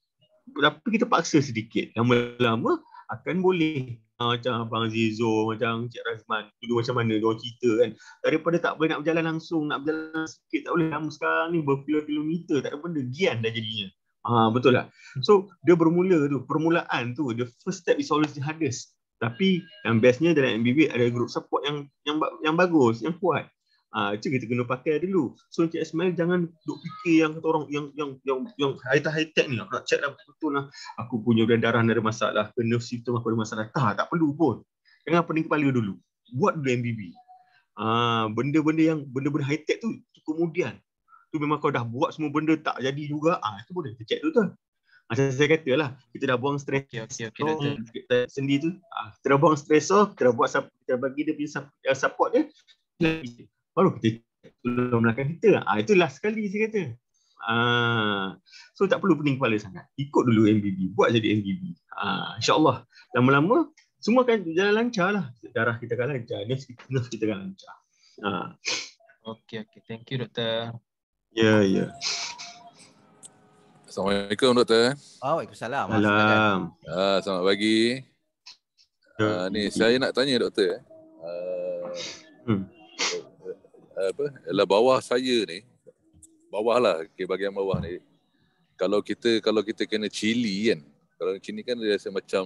B: Tapi kita paksa sedikit. Lama-lama akan boleh. Macam Abang Zizo, macam Cik Razman. Dulu macam mana diorang cerita kan. Daripada tak boleh nak berjalan langsung, nak berjalan sikit, tak boleh. Lama sekarang ni berkilometer, tak ada benda. Gian dah jadinya. Betul tak? So, dia bermula tu. Permulaan tu. The first step is always the hardest. Tapi yang bestnya dalam MBB ada group support yang bagus, yang kuat. Itu kita kena pakai dulu. So Encik Ismail jangan duk fikir yang kata orang yang high-tech ni, nak check lah betul lah aku punya darah ada masalah, ke nerve system aku ada masalah. Tak perlu pun. Jangan pening kepala dulu. Buat dulu MBB. Benda-benda high-tech tu kemudian. Tu memang kau dah buat semua benda tak jadi juga. Itu boleh kita check tu. Macam saya kata lah, kita dah buang stres. Kita sendi tu, kita dah buang stresor, kita dah buat, kita bagi dia punya support dia. Baru kita tolong belakang kita. Itu last sekali saya kata. So tak perlu pening kepala sangat. Ikut dulu MBB. Buat jadi MBB. InsyaAllah. Lama-lama semua akan jalan lancar lah. Darah kita akan lancar. Nerve kita akan lancar.
C: Okay. Thank you, Doktor.
B: Ya.
E: Assalamualaikum, Doktor.
A: Waalaikumsalam.
E: Selamat pagi. Ni saya nak tanya Doktor. Ialah bawah saya ni, bawah lah, bahagian bawah ni, kalau kita kena chili kan, kalau chili kan dia rasa macam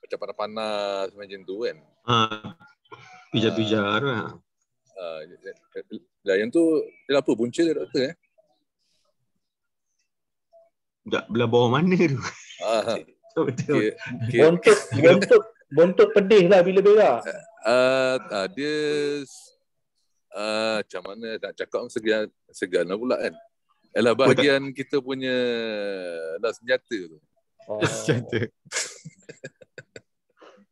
E: panas-panas macam tu kan.
B: Pijar-pijar lah.
E: Yang tu dia apa punca dia, Doktor?
B: Tak belah bawah mana tu.
E: Betul.
D: Bontot pedih lah bila berak.
E: Dia macam mana nak cakap segan lah pula kan. Ialah bahagian kita punya senjata tu.
A: Senjata.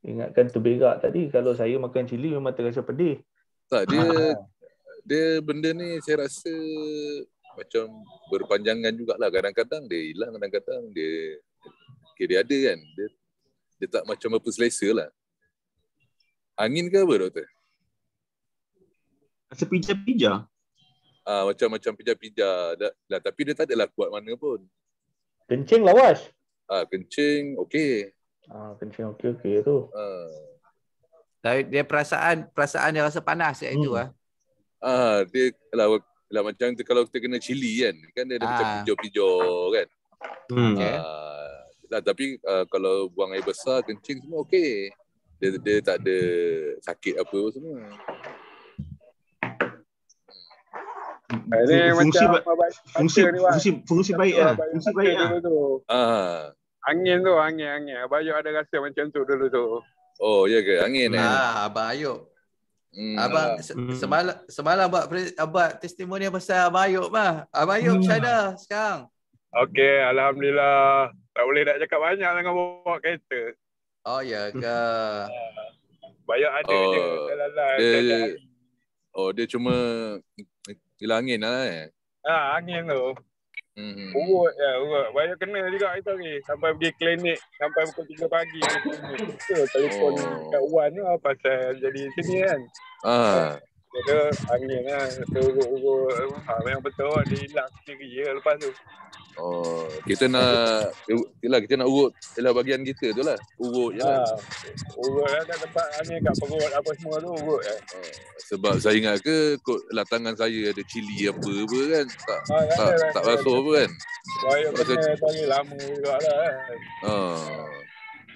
D: Ingatkan terberak tadi. Kalau saya makan cili memang terasa pedih.
E: Tak, dia benda ni saya rasa macam berpanjangan jugalah. Kadang-kadang dia hilang, kadang-kadang dia ada kan. Dia tak macam apa selesa lah. Angin ke apa, Doktor?
B: Rasa pijar-pijar.
E: Macam pijar-pijar. Tapi dia tak adalah kuat mana pun.
D: Kencing lawas?
E: Kencing okey.
D: Kencing okey tu.
A: Dia perasaan dia rasa panas kat itu .
E: Dia lah macam tu, kalau kita kena cili kan dia ada macam pijau-pijau kan.
A: Okay.
E: Tapi kalau buang air besar, kencing semua okey. Dia tak ada sakit apa semua.
F: Ini macam
B: Fungsi baik lah. Fungsi baik lah.
F: Angin. Abang Ayub ada rasa macam tu dulu tu.
E: Oh, ya ke? Angin
A: Abang Ayub. Abang semalam buat testimoni pasal Abang Ayub mah. Abang Ayub macam mana sekarang?
F: Okey, alhamdulillah. Tak boleh nak cakap banyak dengan bawa kereta.
A: Oh, ya ke?
F: Banyak ada je jalan-jalan.
E: Dia cuma hilang angin lah
F: angin tu. Urut. Banyak kena juga itu ni. Sampai pergi klinik sampai pukul 3 pagi. Telefon kat Wan tu pasal jadi sini kan. Dia angin lah. Urut. Memang betul dia hilang sendiri je lepas tu.
E: Kita nak urut bagian kita tu lah. Urut je lah.
F: Urut lah kat tempat angin kat perut apa semua tu urut lah.
E: Sebab saya ingat tangan saya ada cili apa kan. Tak rasa apa kan.
F: Saya kena tadi lama juga lah kan.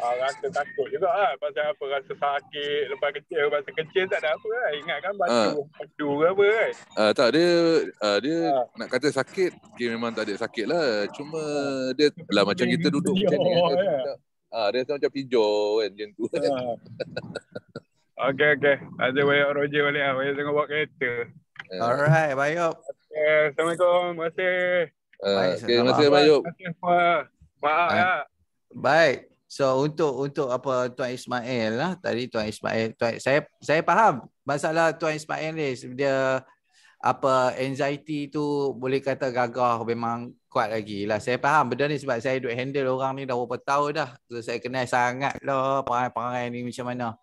F: Rasa takut juga lah. Pasal apa rasa sakit lepas kecil. Pasal kecil tak ada apa lah. Ingat kan batu ke apa kan.
E: Tak dia nak kata sakit. Memang tak ada sakit lah. Cuma dia lah macam kita duduk macam ni kan. Dia macam pijau kan macam tu.
F: Okey. Ada banyak Roger balik lah. Banyak tengok bawa kereta.
A: Alright, Abang Ayub.
F: Assalamualaikum. Terima kasih.
E: Terima kasih Abang Ayub.
F: Maaf ya.
A: Baik. So untuk apa Tuan Ismail lah tadi Tuan Ismail, saya faham masalah Tuan Ismail ni, dia apa anxiety tu boleh kata gagah memang kuat lagi lah. Saya faham benda ni sebab saya duk handle orang ni dah berapa tahun dah. So saya kenal sangat lah perangai-perangai ni macam mana.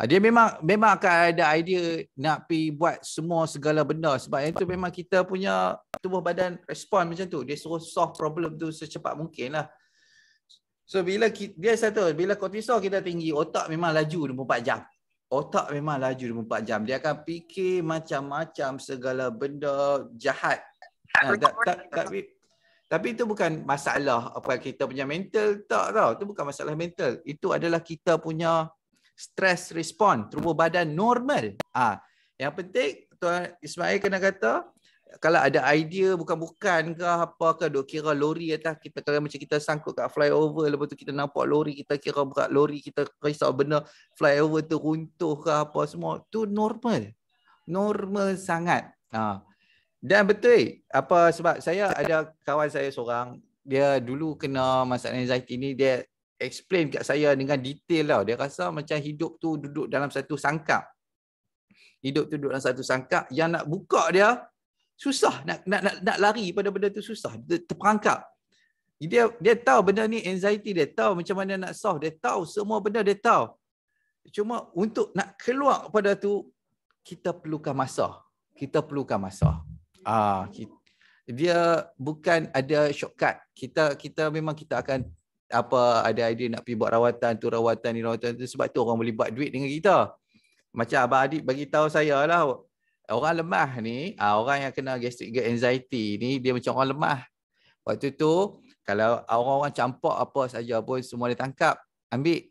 A: Dia memang akan ada idea nak pergi buat semua segala benda sebab itu memang kita punya tubuh badan respon macam tu. Dia suruh solve problem tu secepat mungkin lah. So bila kortisol kita tinggi, otak memang laju 24 jam. Otak memang laju 24 jam. Dia akan fikir macam-macam segala benda jahat. Tapi itu bukan masalah apa kita punya mental tak tau. Itu bukan masalah mental. Itu adalah kita punya stress response, tubuh badan normal. Yang penting Tuan Ismail kena kata kalau ada idea bukan-bukan ke apa ke duk kira lori atas kita, kalau macam kita sangkut kat flyover lepas tu kita nampak lori, kita kira berat lori, kita risau benda flyover tu runtuh ke apa semua, tu normal sangat. Dan betul apa sebab saya ada kawan saya seorang, dia dulu kena masalah anxiety ni, dia explain kat saya dengan detail tau. Dia rasa macam hidup tu duduk dalam satu sangkap. Yang nak buka dia susah, nak lari pada benda tu susah, terperangkap. Dia tahu benda ni anxiety, dia tahu macam mana nak solve, dia tahu semua benda dia tahu. Cuma untuk nak keluar pada tu kita perlukan masa. Dia bukan ada shortcut. Kita memang kita akan ada idea nak pergi buat rawatan tu sebab tu orang boleh buat duit dengan kita. Macam Abang Adib bagi tahu saya lah, orang lemah ni, orang yang kena gastric anxiety ni, dia macam orang lemah. Waktu tu, kalau orang-orang campak apa saja pun, semua dia tangkap, ambil.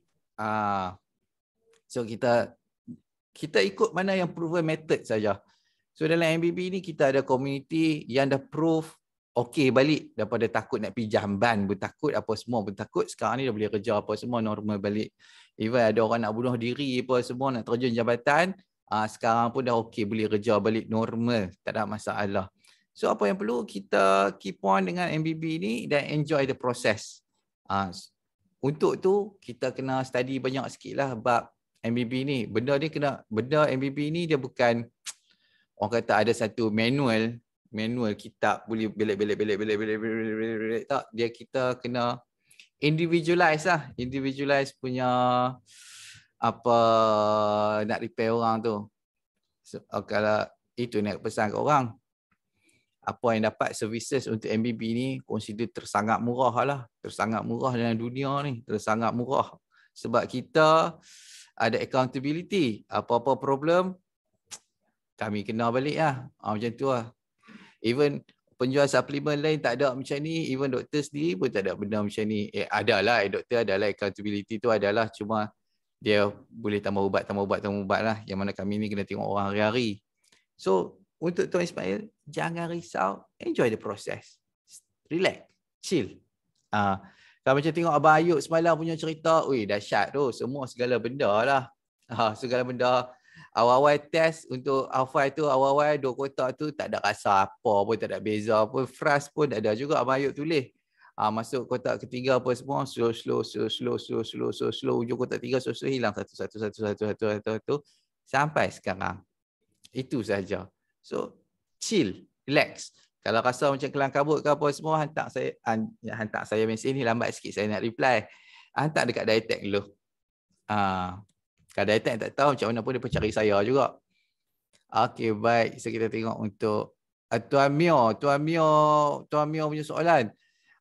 A: So, kita ikut mana yang proven method saja. So, dalam MBB ni, kita ada community yang dah prove okey balik. Daripada takut nak pergi jamban pun takut, apa semua pun takut. Sekarang ni dah boleh kerja apa semua, normal balik. Even ada orang nak bunuh diri apa semua, nak terjun jabatan, sekarang pun dah okey, boleh kerja balik normal, tak ada masalah. So apa yang perlu kita keep on dengan MBB ni dan enjoy the process. Untuk tu kita kena study banyak sikit lah bab MBB ni. Benda MBB ni dia bukan orang kata ada satu manual kitab boleh belek tak. Dia kita kena individualize lah. Individualize punya apa nak repair orang tu. So, kalau itu nak pesan ke orang, apa yang dapat services untuk MBB ni consider tersangat murah lah. Tersangat murah dalam dunia ni. Tersangat murah. Sebab kita ada accountability. Apa-apa problem kami kena balik lah. Macam tu lah. Even penjual suplemen lain tak ada macam ni, even doktor sendiri pun tak ada benda macam ni. Adalah, doktor adalah accountability tu adalah, cuma dia boleh tambah ubat lah. Yang mana kami ni kena tengok orang hari-hari. So, untuk Tuan Ismail, jangan risau, enjoy the process. Relax, chill. Kalau macam tengok Abang Ayub semalam punya cerita, dahsyat tu. Semua segala benda lah. Segala benda. Awal-awal test untuk Alpha tu, awal-awal 2 kotak tu tak ada rasa apa pun, tak ada beza pun. Fras pun tak ada juga Abang Ayub tulis. Masuk kotak ketiga apa semua, slow. Ujung kotak 3 slow hilang satu. Sampai sekarang. Itu saja. So, chill, relax. Kalau rasa macam kelang kabut ke apa semua, hantar saya mesej ni, lambat sikit saya nak reply. Hantar dekat Dietech dulu. Kalau Dietech tak tahu macam mana pun dia pun cari saya juga. Okey, baik. So kita tengok untuk Tuan Mio punya soalan.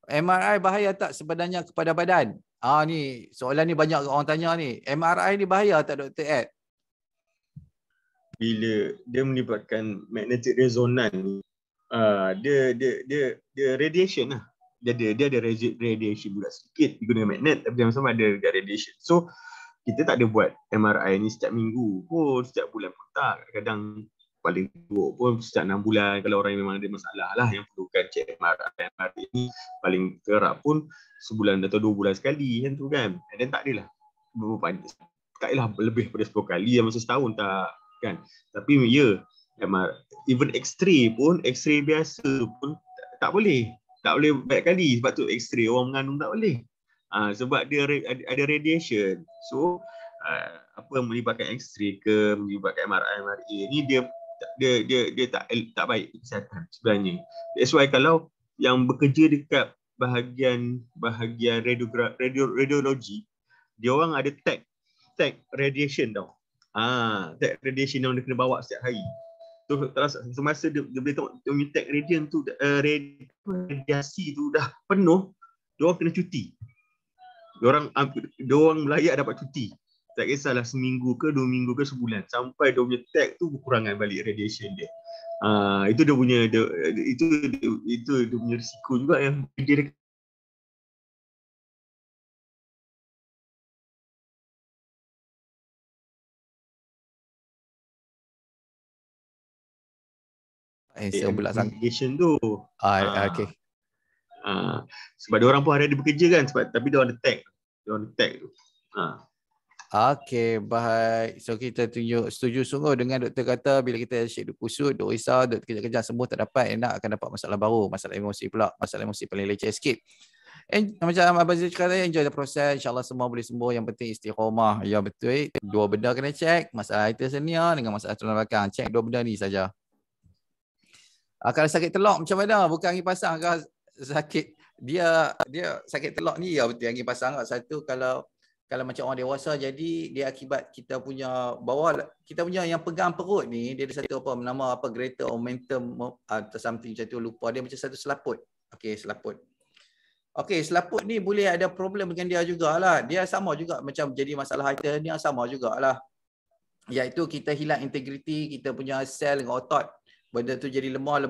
A: MRI bahaya tak sebenarnya kepada badan? Ni soalan ni banyak orang tanya ni. MRI ni bahaya tak Dr. Ed?
B: Bila dia melibatkan magnetic resonance, dia radiation lah. Dia ada radiation juga sikit guna magnet, tapi sama ada radiation. So kita tak ada buat MRI ni setiap minggu pun, setiap bulan pun tak. Kadang-kadang paling buruk pun setiap 6 bulan kalau orang yang memang ada masalah lah yang perlukan cek MRI. MRI ni paling kerap pun sebulan atau 2 bulan sekali kan tu kan. Dan tak adalah tak adalah lebih pada 10 kali yang masa setahun tak kan. Tapi ya, even X-ray pun, X-ray biasa pun tak boleh banyak kali. Sebab tu X-ray orang mengandung tak boleh. Sebab dia ada radiation. So apa melibatkan X-ray ke, melibatkan MRI ni dia tak baik kesihatan sebenarnya. That's why kalau yang bekerja dekat bahagian radiologi, dia orang ada tag radiation tau. Tag radiation yang dia kena bawa setiap hari. So semasa dia boleh tengok dia punya tag radiasi tu dah penuh, dia orang kena cuti. Dia orang layak dapat cuti. Tak kisahlah seminggu ke 2 minggu ke sebulan, sampai dia punya tag tu berkurangan balik radiation dia. Itu dia punya itu dia punya risiko juga yang dia radiation tu.
A: Okay.
B: Sebab dia orang pun hari-hari bekerja kan, tapi dia orang ada tag. Tu.
A: Okey, baik. So kita setuju sungguh dengan doktor kata bila kita syek duk kusut, duk risau, duk kejap-kejap sembuh tak dapat, enak akan dapat masalah baru, masalah emosi pula. Masalah emosi paling leceh sikit. Macam Abang Zul kata, enjoy the process, insyaAllah semua boleh sembuh, yang penting istiqomah. Ya betul, 2 benda kena cek, masalah hitasenia dengan masalah tulang belakang. Cek 2 benda ni saja. Kalau sakit telok macam mana? Bukan angin pasang ke sakit? Dia sakit telok ni ya betul angin pasang. Satu kalau macam orang dewasa, jadi dia akibat kita punya kita punya yang pegang perut ni, dia ada satu nama greater momentum atau something macam tu, lupa. Dia macam satu selaput. Selaput ni boleh ada problem dengan dia jugalah. Dia sama juga macam jadi masalah hitasenia, sama jugalah. Iaitu kita hilang integriti kita punya sel dengan otot. Benda tu jadi lemah.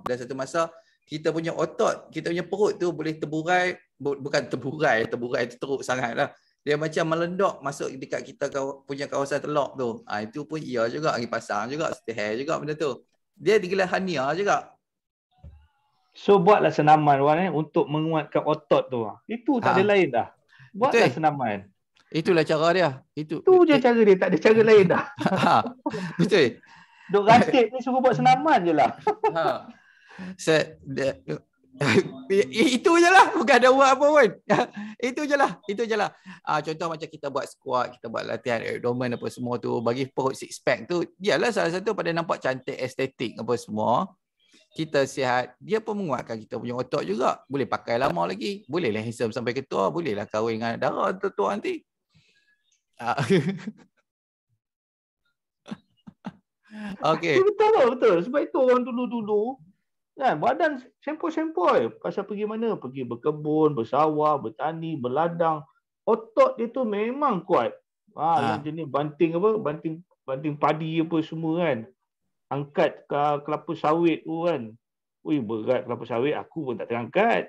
A: Dan satu masa kita punya otot, kita punya perut tu boleh terburai. Bukan terburai itu teruk sangat lah. Dia macam melendok masuk dekat kita punya kawasan telok tu. Itu pun iya juga, angin pasang juga, stay juga benda tu. Dia digelar hernia juga.
D: So buatlah senaman Wan untuk menguatkan otot tu. Itu tak ada lain dah. Buatlah senaman.
A: Itulah cara dia. Itu
D: je cara dia, tak ada cara lain dah.
A: Betul.
D: Duk ratib ni suruh buat senaman je lah.
A: Itu je lah, bukan ada buat apa pun. Itu je lah. Contoh macam kita buat squat, kita buat latihan abdomen apa semua tu, bagi perut six pack tu, dialah salah satu pada nampak cantik, estetik apa semua. Kita sihat, dia pun menguatkan kita punya otot juga. Boleh pakai lama lagi. Bolehlah handsome sampai ketua, bolehlah kahwin dengan darah tua nanti. Okey.
D: Betul. Sebab itu orang dulu kan badan sempoi pasal pergi mana? Pergi berkebun, bersawah, bertani, berladang. Otot dia tu memang kuat. Yang jenis banting padi apa semua kan. angkat kelapa sawit tu kan. Ui, berat kelapa sawit, aku pun tak terangkat.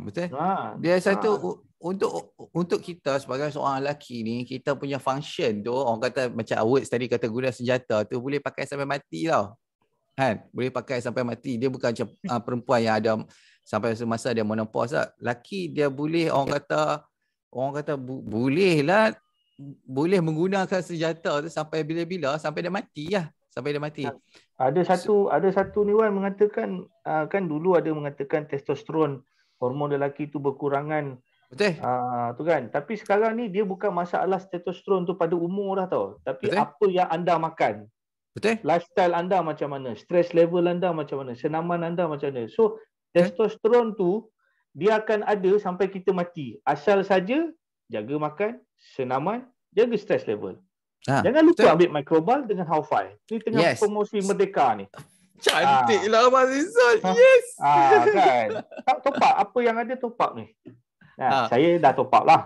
A: Betul. Dia satu untuk kita sebagai seorang lelaki ni, kita punya function tu, orang kata macam Awards tadi kata guna senjata tu boleh pakai sampai mati tau. Kan? Boleh pakai sampai mati. Dia bukan macam perempuan yang ada sampai semasa dia menopause lah. Laki dia boleh orang kata boleh menggunakan senjata tu sampai bila-bila, sampai dia mati lah. Sampai dia mati.
D: Ada satu ni Wan mengatakan kan dulu ada mengatakan testosteron hormon lelaki tu berkurangan.
A: Betul.
D: Tu kan. Tapi sekarang ni dia bukan masalah testosteron tu pada umur dah tau. Tapi betul, apa yang anda makan.
A: Betul.
D: Lifestyle anda macam mana, stress level anda macam mana, senaman anda macam mana. So testosteron tu dia akan ada sampai kita mati. Asal saja jaga makan, senaman, jaga stress level. Jangan lupa ambil microbal dengan How-Fi. Ni tengah promosi Merdeka ni.
A: Cantik lah Abang Rizal. Yes.
D: Kan. Top up. Apa yang ada top up ni. Saya dah top up lah.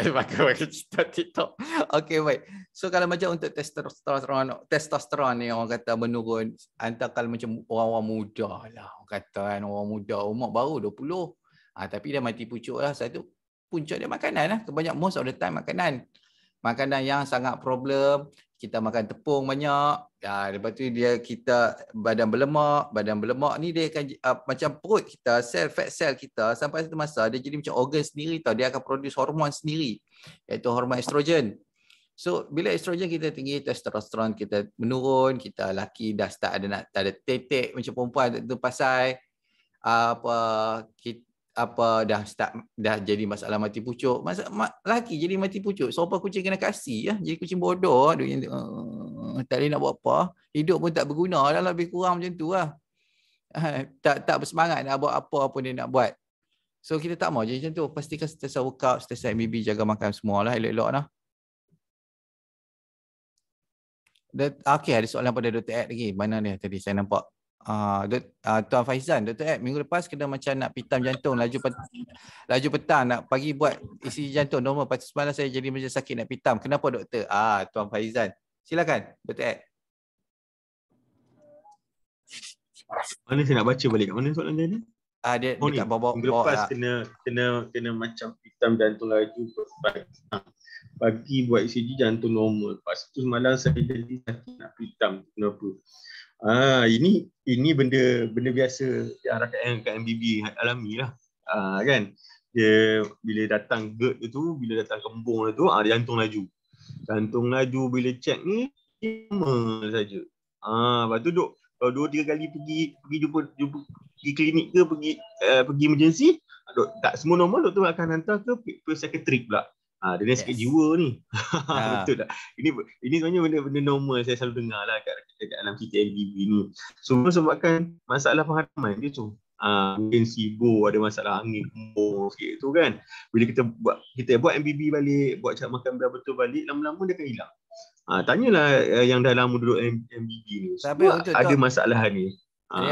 A: Pakai cerita TikTok. Okay, baik. So kalau macam untuk testosteron ni orang kata menurun, antara kalau macam orang-orang muda lah. Orang kata kan orang muda umur baru 20. Tapi dia mati pucuk lah. Satu puncak dia makanan lah. Kebanyakan most of the time makanan. Makanan yang sangat problem, kita makan tepung banyak, lepas tu kita badan berlemak ni dia akan macam perut kita, fat cell kita sampai satu masa dia jadi macam organ sendiri tau, dia akan produce hormon sendiri, iaitu hormon estrogen. So bila estrogen kita tinggi, testosteron kita menurun, kita lelaki dah start ada tetek macam perempuan tu pasal dah jadi masalah mati pucuk. Lelaki jadi mati pucuk. Serupa kucing kena kasih. Jadi kucing bodoh. Tak boleh nak buat apa. Hidup pun tak berguna. Dah lebih kurang macam tu lah. Tak bersemangat nak buat apa pun dia nak buat. So kita tak mau jadi macam tu. Pastikan sentiasa workout, sentiasa MBB, jaga makan semua lah. Elok-elok lah. Okay, ada soalan pada Dr. Ed lagi. Mana ni tadi saya nampak. Tuan Faizan, Dr. Ed, minggu lepas kena macam nak pitam jantung, laju petang nak pagi buat isi jantung normal, lepas semalam saya jadi macam sakit nak pitam. Kenapa doktor? Tuan Faizan. Silakan Dr. Ed.
B: Mana saya nak baca balik? Kat mana soalan dia ni?
A: Dia dekat bawah.
B: Minggu lepas kena macam pitam jantung laju pagi buat ECG jantung normal. Lepas tu semalam saya jadi sakit nak pitam. Kenapa? Ini benda biasa yang rakyat kat MBB alami lah. Kan? Dia bila datang GERD tu, bila datang kembung tu, jantung laju. Jantung laju bila check ni lama saja. Lepas tu duk 2-3 kali pergi jumpa pergi klinik ke pergi emergency, tak semua normal, doktor akan hantar ke psikiatrik pula. Dia ni sakit jiwa ni. Betul tak? Ini sebenarnya benda normal saya selalu dengar lah kat dalam kita MBB ni. Semua sebabkan masalah pengharaman dia tu. Mungkin sibuk, ada masalah angin kembung sikit tu kan. Bila kita buat MBB balik, buat cara makan betul balik, lama-lama dia akan hilang. Tanyalah yang dah lama duduk MBB ni. Sebab ada masalah ni.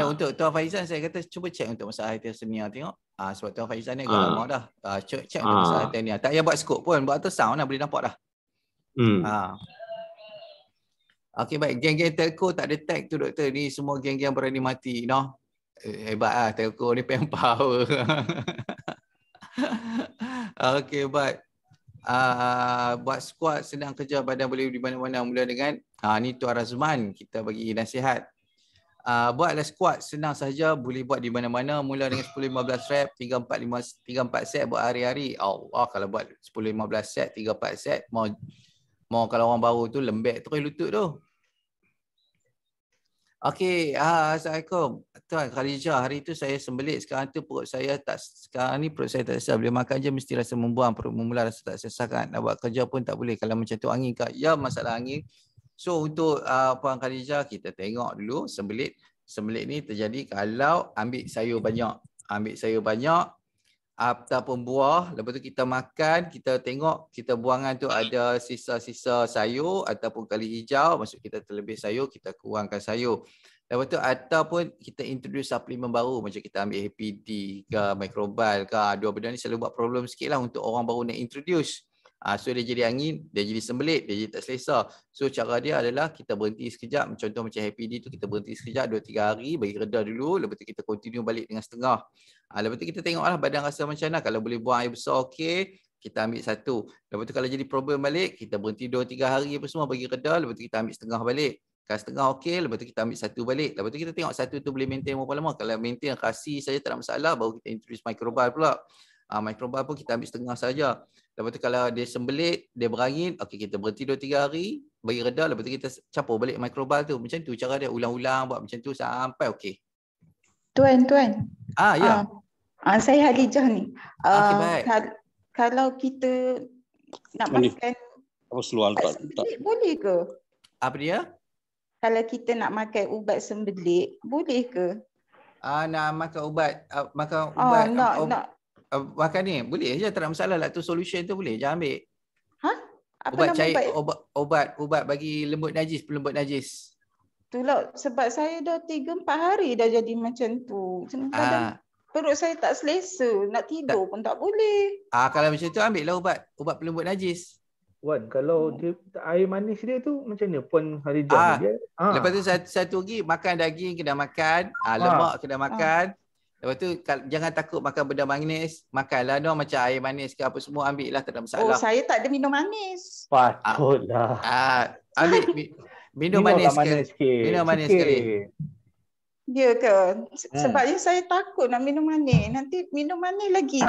A: Untuk Tuan Faizan saya kata cuba cek untuk masalah hyperthermia tengok. Sebab Tuan Faizan ni agak lama dah. Cek untuk masalah hyperthermia. Tak payah buat skop pun, buat ultrasound lah boleh nampak dah. Okey baik, geng-geng telco tak detect tu doktor, ni semua geng-geng berani mati hebat lah telco ni, pen power. Okey baik. Buat squat senang kerja badan boleh di mana-mana, mula dengan ni Tuan Razman kita bagi nasihat. Buatlah squat senang saja, boleh buat di mana-mana, mula dengan 10-15 rep, 3-4 set buat hari-hari. Allah, kalau buat 10-15 set, 3-4 set, mau kalau orang baru tu lembek terus lutut tu. Okey, Assalamualaikum. Tuan Khadijah, hari tu saya sembelit, sekarang tu perut saya tak, sekarang ni perut saya tak sesat. Bila makan je mesti rasa membuang, perut memula rasa tak sesat kan. Nak buat kerja pun tak boleh kalau macam tu angin kak. Ya, masalah angin. So untuk Puan Khadijah, kita tengok dulu sembelit ni terjadi kalau ambil sayur banyak ataupun buah, lepas tu kita makan, kita tengok kita buangan tu ada sisa-sisa sayur ataupun kali hijau, maksud kita terlebih sayur, kita kurangkan sayur. Lepas tu ataupun kita introduce suplemen baru, macam kita ambil HPD ke microbal ke, dua benda ni selalu buat problem sikit lah untuk orang baru nak introduce. So dia jadi angin, dia jadi sembelit, dia jadi tak selesa. So cara dia adalah kita berhenti sekejap. Contoh macam Happy D tu, kita berhenti sekejap 2-3 hari, bagi reda dulu, lepas tu kita continue balik dengan setengah. Lepas tu kita tengoklah badan rasa macam mana. Kalau boleh buang air besar, okey, kita ambil satu. Lepas tu kalau jadi problem balik, kita berhenti 2-3 hari apa semua, bagi reda, lepas tu kita ambil setengah balik. Kalau setengah okey, lepas tu kita ambil satu balik. Lepas tu kita tengok satu tu boleh maintain berapa lama. Kalau maintain rasi saja tak ada masalah, baru kita introduce microbal pula. Microbal pun kita ambil setengah saja. Lepas tu kalau dia sembelit, dia berangin, okey kita berhenti 2-3 hari, bagi reda, lepas tu kita campur balik microbal tu. Macam tu cara dia, ulang-ulang buat macam tu sampai okey.
G: Tuan.
A: Ya.
G: Saya Halijah ni.
A: Okey, baik.
G: Kalau kita nak makan ubat sembelit, boleh ke?
A: Apa dia?
G: Kalau kita nak makan ubat sembelit, boleh ke?
A: Nak makan ubat, makan ni boleh je, tak ada masalah. Lactose solution tu boleh je ambil.
G: Apa
A: ubat
G: nama
A: cair,
G: ubat?
A: ubat bagi lembut najis, pelembut najis.
G: Itulah sebab saya dah 3-4 hari dah jadi macam tu. Kadang perut saya tak selesa, nak tidur pun tak boleh.
A: Kalau macam tu ambil lah ubat pelembut najis.
D: Wan, kalau dia air manis dia tu macam mana Puan Harijah dia?
A: Lepas tu satu lagi, makan daging kena makan, lemak kena makan. Lepas tu jangan takut makan benda manis, makanlah macam air manis ke apa semua, ambil lah, tak ada masalah.
G: Saya tak ada minum manis.
D: Patutlah.
A: Ambil minum manis sikit. Minum manis sekali.
G: Ya ke? Sebabnya saya takut nak minum manis. Nanti minum manis lagi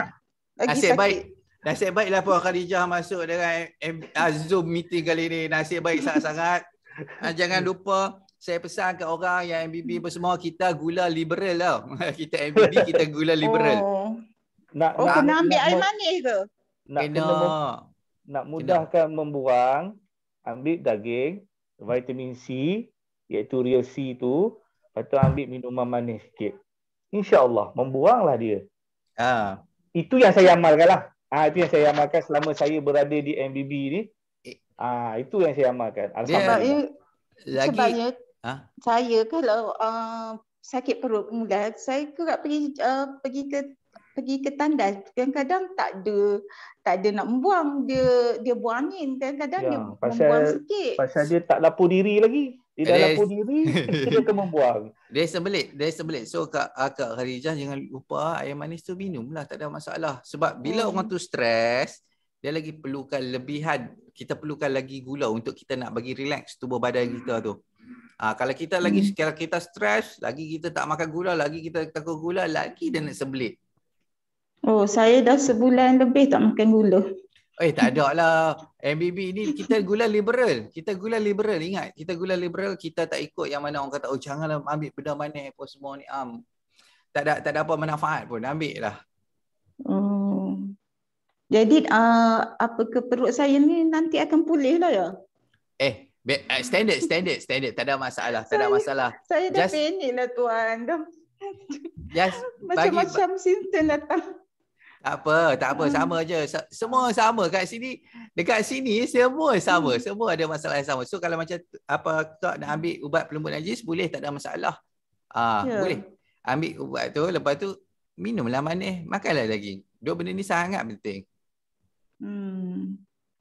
G: sakit.
A: Nasib baiklah Puan Khadijah masuk dengan Zoom meeting kali ni. Nasib baik sangat-sangat. Jangan lupa, saya pesan ke orang yang MBB semua, kita gula liberal tau. Kita MBB, kita gula liberal.
G: Kena ambil air manis ke?
D: Nak mudahkan membuang, ambil daging, vitamin C, iaitu real C tu, lepas tu ambil minuman manis sikit. InsyaAllah, membuanglah dia. Itu yang saya amalkan lah. Itu yang saya amalkan selama saya berada di MBB ni. Itu yang saya amalkan. Alhamdulillah.
G: Sebabnya saya kalau sakit perut mula, saya kerap pergi ke tandas. Kadang-kadang tak ada nak membuang, dia buang angin. Kadang-kadang dia membuang sikit. Pasal dia tak lapor diri lagi. Dia dah lapor diri, dia akan membuang.
A: Dia sembelit. So Kak Khadijah jangan lupa air manis tu minumlah, tak ada masalah. Sebab bila orang tu stres, dia lagi perlukan lebihan. Kita perlukan lagi gula untuk kita nak bagi relax tubuh badan kita tu. Kalau kita kalau kita stres, lagi kita tak makan gula, lagi kita takut gula, lagi dia nak sembelit.
G: Saya dah sebulan lebih tak makan gula.
A: Tak ada lah. MBB ni kita gula liberal. Ingat, kita gula liberal, kita tak ikut yang mana orang kata, janganlah ambil benda manis apa semua ni. Tak ada apa manfaat pun, ambil lah.
G: Jadi apa ke perut saya ni nanti akan pulih lah ya?
A: Standard. Tak ada masalah.
G: Saya dah panik lah Tuan. Macam-macam simptom datang.
A: Tak apa, sama je. Semua sama kat sini. Dekat sini semua sama. Semua ada masalah yang sama. So kalau macam Kak nak ambil ubat pelembut najis, boleh, tak ada masalah. Boleh. Ambil ubat tu, lepas tu minumlah manis, makanlah daging. Dua benda ni sangat penting.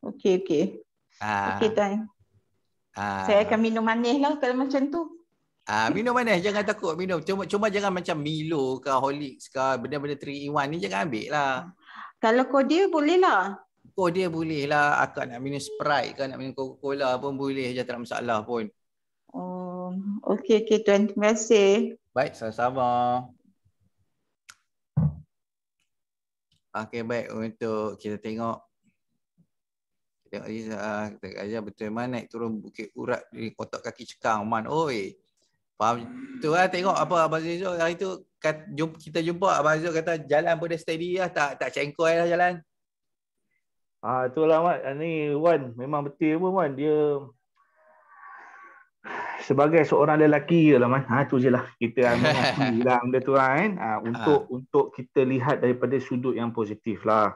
G: Okey. Okey Tuan. Saya akan minum manis lah kalau macam tu.
A: Minum manis, jangan takut minum. Cuma jangan macam Milo ke Horlicks ke benda-benda 3 in 1 ni jangan ambil lah.
G: Kalau Cordial boleh lah.
A: Cordial boleh lah. Akak nak minum Sprite ke nak minum Coca-Cola pun boleh je, tak ada masalah pun.
G: Okey Tuan, terima kasih.
A: Baik, sama-sama. Okey, baik, untuk kita tengok. Kita ajar betul mana naik turun Bukit Urat di kotak kaki cekang man. Faham tu lah, tengok apa Abang Zizul hari tu kita jumpa Abang Zizul kata jalan pun dah steady lah, tak cengkoi lah jalan.
D: Itulah Mat, ni Wan memang betul pun Wan, dia sebagai seorang lelaki lah Man. Tu je lah kita mengakui lah benda tu kan. Untuk kita lihat daripada sudut yang positif lah.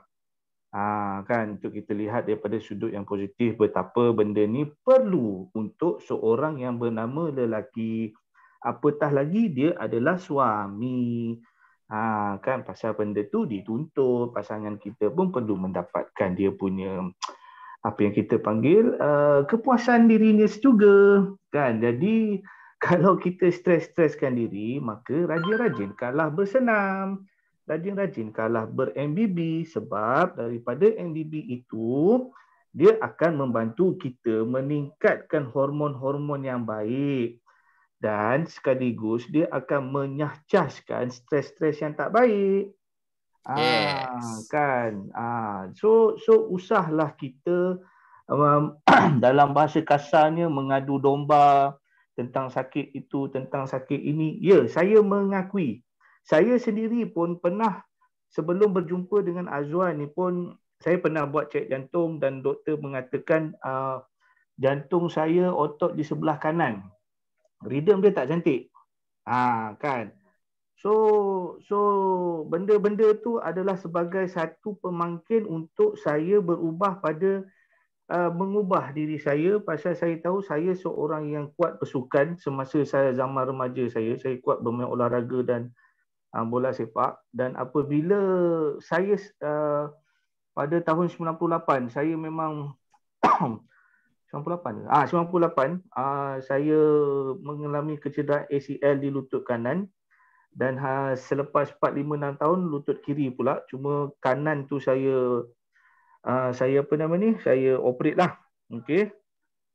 D: Kan, untuk kita lihat daripada sudut yang positif betapa benda ni perlu untuk seorang yang bernama lelaki. Apatah lagi dia adalah suami. Kan pasal benda tu dituntut, pasangan kita pun perlu mendapatkan dia punya apa yang kita panggil kepuasan dirinya juga kan. Jadi kalau kita stres-streskan diri, maka rajin-rajinkanlah bersenam, rajin-rajinkanlah ber-MBB, sebab daripada MBB itu dia akan membantu kita meningkatkan hormon-hormon yang baik dan sekaligus dia akan menyahcaskan stres-stres yang tak baik.
A: Yes.
D: Kan. So usahlah kita dalam bahasa kasarnya mengadu domba tentang sakit itu, tentang sakit ini. Ya, saya mengakui. Saya sendiri pun pernah sebelum berjumpa dengan Azwan ni pun saya pernah buat cek jantung dan doktor mengatakan jantung saya otot di sebelah kanan. Rhythm dia tak cantik. Kan. So benda-benda tu adalah sebagai satu pemangkin untuk saya berubah pada mengubah diri saya, pasal saya tahu saya seorang yang kuat bersukan semasa saya zaman remaja saya kuat bermain olahraga dan bola sepak. Dan apabila saya pada tahun 98 saya memang 98 saya mengalami kecederaan ACL di lutut kanan. Dan selepas 4-5-6 tahun lutut kiri pula, cuma kanan tu saya operate lah. Okay.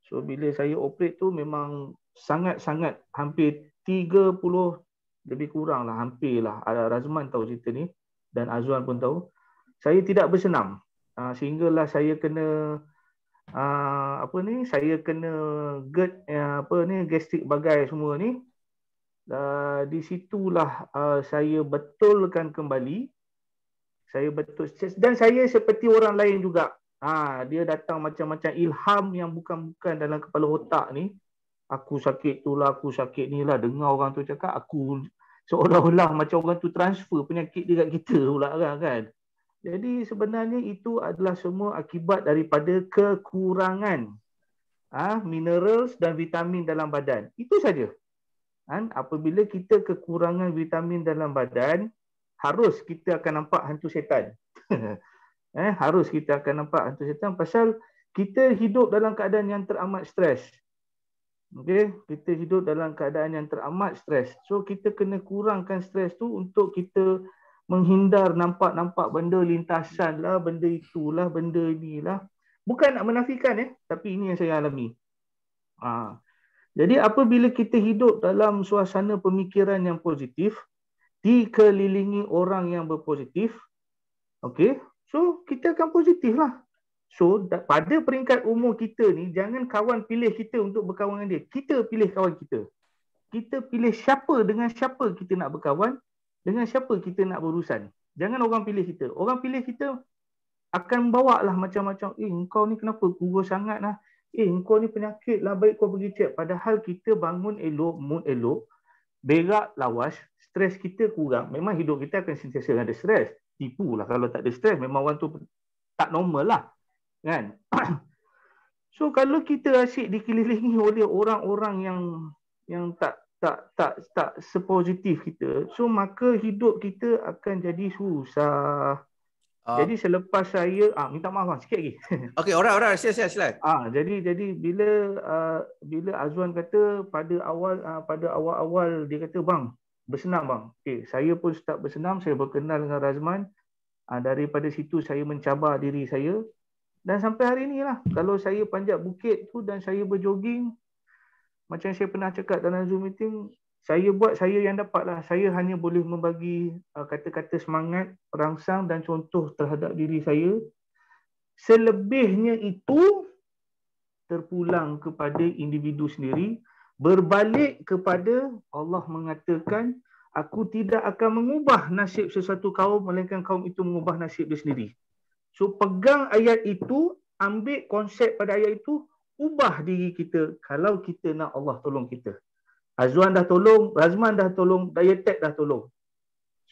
D: So bila saya operate tu memang sangat-sangat hampir 30 lebih kurang lah, hampir lah. Razman tahu cerita ni dan Azwan pun tahu. Saya tidak bersenam. Sehinggalah saya kena saya kena GERD gastrik bagai semua ni. Di situlah saya betulkan kembali. Dan saya seperti orang lain juga. Dia datang macam-macam ilham yang bukan-bukan dalam kepala otak ni. Aku sakit tu lah, aku sakit ni lah. Dengar orang tu cakap, aku seolah-olah macam orang tu transfer penyakit dekat kita pula kan. Jadi sebenarnya itu adalah semua akibat daripada kekurangan minerals dan vitamin dalam badan. Itu saja. Apabila kita kekurangan vitamin dalam badan, harus kita akan nampak hantu syaitan. Harus kita akan nampak hantu syaitan pasal kita hidup dalam keadaan yang teramat stres. Okay? Kita hidup dalam keadaan yang teramat stres. So kita kena kurangkan stres tu untuk kita menghindar nampak-nampak benda lintasan lah, benda itulah, benda inilah. Bukan nak menafikan tapi ini yang saya alami. Jadi apabila kita hidup dalam suasana pemikiran yang positif, dikelilingi orang yang berpositif, okay, so kita akan positif lah. So pada peringkat umur kita ni, jangan kawan pilih kita untuk berkawan dengan dia. Kita pilih kawan kita. Kita pilih dengan siapa kita nak berkawan, dengan siapa kita nak berurusan. Jangan orang pilih kita. Orang pilih kita akan bawa lah macam-macam. Engkau ni kenapa kurus sangat lah. Engkau ni penyakit lah, baik kau pergi cek. Padahal kita bangun elok, mood elok, berak lawas, stres kita kurang. Memang hidup kita akan sentiasa ada stres. Tipu lah kalau tak ada stres. Memang orang tu tak normal lah. Kan? So kalau kita asyik dikelilingi oleh orang-orang yang tak sepositif kita, so maka hidup kita akan jadi susah. Jadi selepas saya minta maaf sikit lagi.
A: Okey, alright, sila.
D: Jadi bila Azwan kata pada awal dia kata bang, bersenam bang. Okey, saya pun start bersenam, saya berkenal dengan Razman. Daripada situ saya mencabar diri saya dan sampai hari inilah kalau saya panjat bukit tu dan saya berjoging, macam saya pernah cakap dalam Zoom meeting, saya yang dapatlah. Saya hanya boleh membagi kata-kata semangat, rangsang dan contoh terhadap diri saya. Selebihnya itu terpulang kepada individu sendiri, berbalik kepada Allah mengatakan, aku tidak akan mengubah nasib sesuatu kaum, melainkan kaum itu mengubah nasib dia sendiri. So pegang ayat itu, ambil konsep pada ayat itu, ubah diri kita kalau kita nak Allah tolong kita. Azwan dah tolong, Razman dah tolong, Dayatek dah tolong.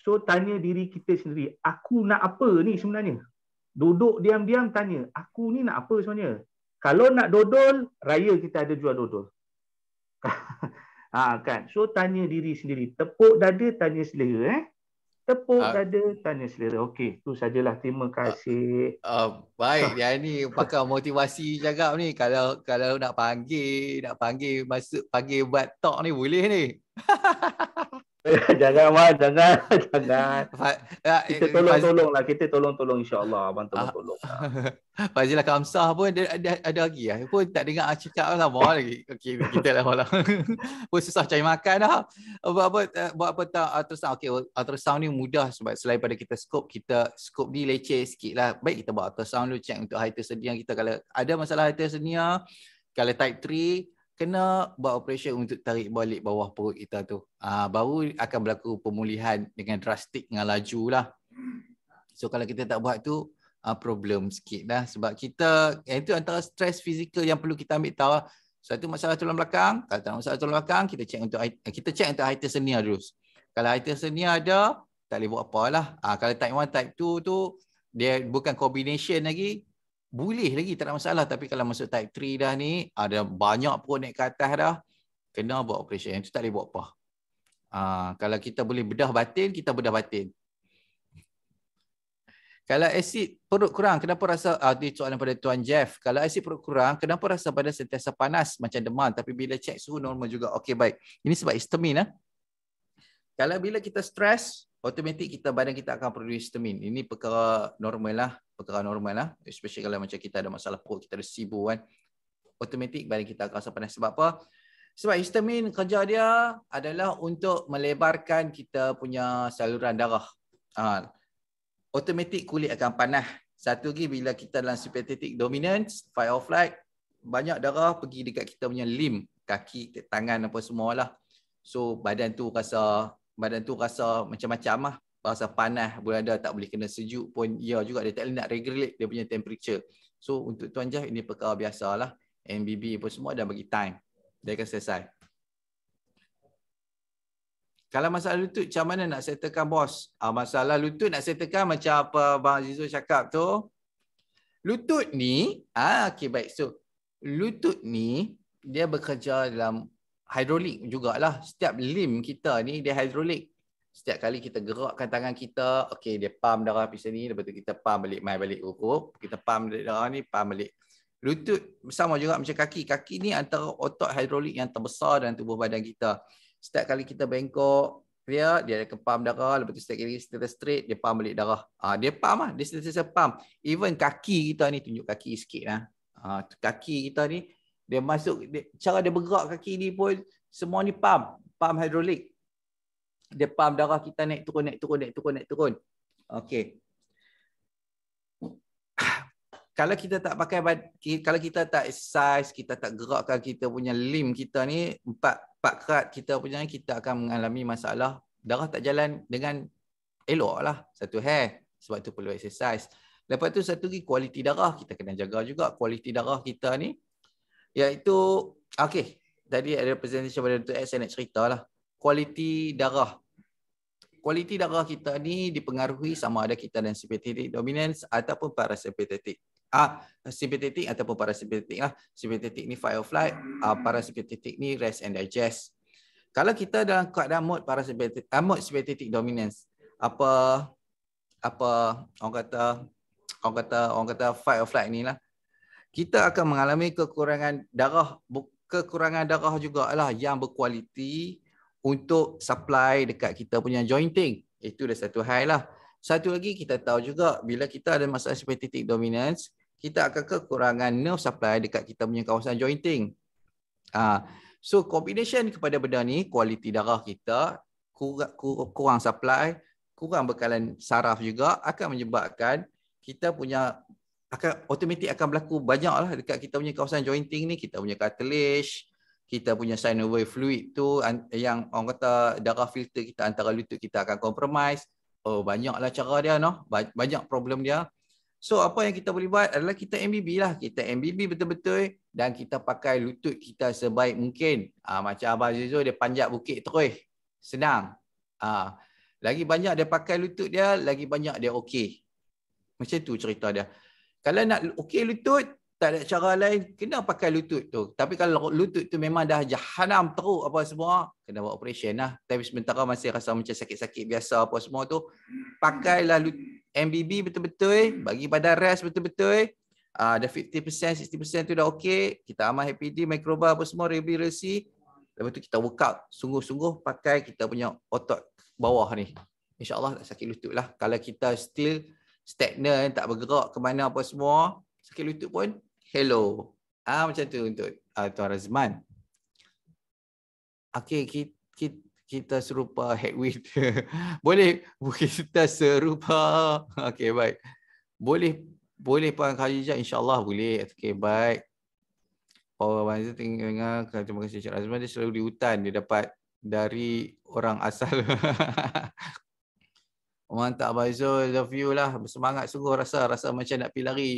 D: So tanya diri kita sendiri, aku nak apa ni sebenarnya? Duduk diam-diam tanya, aku ni nak apa sebenarnya? Kalau nak dodol, raya kita ada jual dodol. Kan? So tanya diri sendiri, tepuk dada, tanya selera. Tepuk dada, tanya selera. Okey, tu sajalah. Terima kasih.
A: Baik, dia ni pakar motivasi cakap ni. Kalau nak panggil masuk panggil buat talk ni boleh ni.
D: Jangan Wan, jangan. Kita tolong-tolonglah, kita tolong-tolong insya-Allah, abang tolong-tolong.
A: Fazilah Kamsah pun ada lagi lah. Pun tak dengar cakap lama lagi. Okey, kita lah. Pun susah cari makan dah. Buat apa tak ultrasound. Okey, ultrasound ni mudah sebab selain pada kita scope ni leceh sikit lah. Baik kita buat ultrasound dulu, check untuk hyperthermia kita. Kalau ada masalah hyperthermia, kalau type 3, kena buat operation untuk tarik balik bawah perut kita tu. Baru akan berlaku pemulihan dengan drastik, dengan laju lah. So kalau kita tak buat tu, problem sikit dah. Sebab kita, itu antara stres fizikal yang perlu kita ambil tahu. Satu masalah tulang belakang, kalau tak ada masalah tulang belakang, kita check untuk hyperthermia dulu. Kalau hyperthermia ada, tak boleh buat apa lah. Kalau type 1, type 2 tu, dia bukan combination lagi, boleh lagi, tak ada masalah. Tapi kalau masuk type 3 dah ni, ada banyak perut naik ke atas dah, kena buat operation. Itu tak boleh buat apa. Kalau kita boleh bedah batin, kita bedah batin. Kalau asid perut kurang, kenapa rasa, ini soalan pada Tuan Jeff. Kalau asid perut kurang, kenapa rasa badan sentiasa panas macam demam, tapi bila cek suhu normal juga. Okey, baik. Ini sebab histamin. Kalau bila kita stres, automatik badan kita akan produce histamin. Ini perkara normal lah. Especially kalau macam kita ada masalah perut, kita ada sibu kan. Automatik badan kita akan rasa panas. Sebab apa? Sebab histamin kerja dia adalah untuk melebarkan kita punya saluran darah. Automatik kulit akan panas. Satu lagi bila kita dalam sympathetic dominance, fight or flight, banyak darah pergi dekat kita punya limb, kaki, tangan apa semualah. So badan tu rasa macam-macam lah. Rasa panas, boleh ada tak boleh kena sejuk pun. Ya juga, dia tak boleh nak regulate dia punya temperature. So untuk Tuan Jeff ini perkara biasalah. MBB apa semua dah bagi time. Dia akan selesai. Kalau masalah lutut, macam mana nak settlekan bos? Masalah lutut nak settlekan macam apa Bang Azizul cakap tu. Lutut ni, okay, baik. So, lutut ni, dia bekerja dalam hidrolik jugalah. Setiap limb kita ni, dia hidrolik. Setiap kali kita gerakkan tangan kita, okay, dia pump darah pergi sini, lepas tu kita pump balik, mai balik urup. Kita pump darah ni, pump balik. Lutut sama juga macam kaki. Kaki ni antara otot hidrolik yang terbesar dalam tubuh badan kita. Setiap kali kita bengkok, dia akan pump darah. Lepas tu setiap kali kita straight, dia pump balik darah. Dia pump lah. Dia sentiasa pump. Even kaki kita ni, tunjuk kaki sikit lah. Kaki kita ni, dia masuk, cara dia bergerak kaki ni pun, semua ni pump hidrolik. Dia pump darah kita naik turun. Okey. Kalau kita tak kalau kita tak exercise, kita tak gerakkan kita punya limb kita ni, empat kerat kita punya, kita akan mengalami masalah darah tak jalan dengan elok lah. Satu sebab tu perlu exercise. Lepas tu satu lagi kualiti darah, kita kena jaga juga kualiti darah kita ni. Iaitu, okey, tadi ada presentation pada Dr. X, saya nak cerita lah. Kualiti darah. Kualiti darah kita ni dipengaruhi sama ada kita dan sympathetic dominance ataupun parasympathetic. Sympathetic ataupun parasympathetic lah. Sympathetic ni fight or flight, parasympathetic ni rest and digest. Kalau kita dalam keadaan mode parasympathetic, mode sympathetic dominance, apa orang kata fight or flight ni lah, kita akan mengalami kekurangan darah jugalah yang berkualiti untuk supply dekat kita punya jointing. Itu dah satu hal lah. Satu lagi kita tahu juga bila kita ada masalah sympathetic dominance, kita akan kekurangan nerve supply dekat kita punya kawasan jointing. So combination kepada benda ni, kualiti darah kita kurang supply, kurang bekalan saraf juga akan menyebabkan kita punya automatik akan berlaku banyak lah dekat kita punya kawasan jointing ni. Kita punya cartilage, kita punya synovial fluid tu yang orang kata darah filter kita antara lutut kita akan compromise. Banyaklah cara dia, banyak problem dia. So apa yang kita boleh buat adalah kita MBB lah. Kita MBB betul-betul dan kita pakai lutut kita sebaik mungkin. Macam Abang Azizul, dia panjat bukit terus. Senang. Lagi banyak dia pakai lutut dia, lagi banyak dia okey. Macam tu cerita dia. Kalau nak okey lutut, tak ada cara lain, kena pakai lutut tu. Tapi kalau lutut tu memang dah jahanam teruk apa semua, kena buat operation lah. Tapi sementara masih rasa macam sakit-sakit biasa apa semua tu, pakailah MBB betul-betul, bagi badan rest betul-betul. Dah 50%, 60% tu dah okey. Kita amal HPD, mikroba apa semua, rehabilitasi. Lepas tu kita workout. Sungguh-sungguh pakai kita punya otot bawah ni. InsyaAllah tak sakit lutut lah. Kalau kita still stagnan, tak bergerak ke mana apa semua, sakit lutut pun, hello. Macam tu untuk Tuan Razman. Okey, kita serupa headwind. Boleh kita serupa. Okey, baik. Boleh Puan Khadijah, insyaAllah boleh. Okey, baik. Power Banzer dengar, terima kasih Cik Razman, dia selalu di hutan, dia dapat dari orang asal. Mantap Abang Zul, love you lah. Bersemangat sungguh, rasa macam nak pergi lari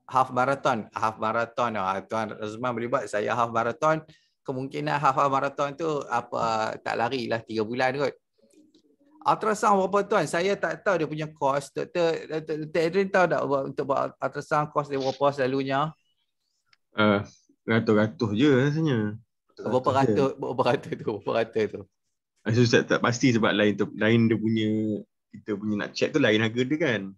A: half marathon. Tuan Razman boleh buat, saya half marathon. Kemungkinan half marathon tu tak lari lah 3 bulan kot. Ultrasound berapa tuan? Saya tak tahu dia punya kos. Dr. Adrian tahu tak untuk buat ultrasound kos dia berapa selalunya?
B: Ratus-ratus je rasanya.
A: Berapa ratus tu?
B: Susah tak pasti sebab lain dia punya, kita punya nak check tu lain harga dia kan.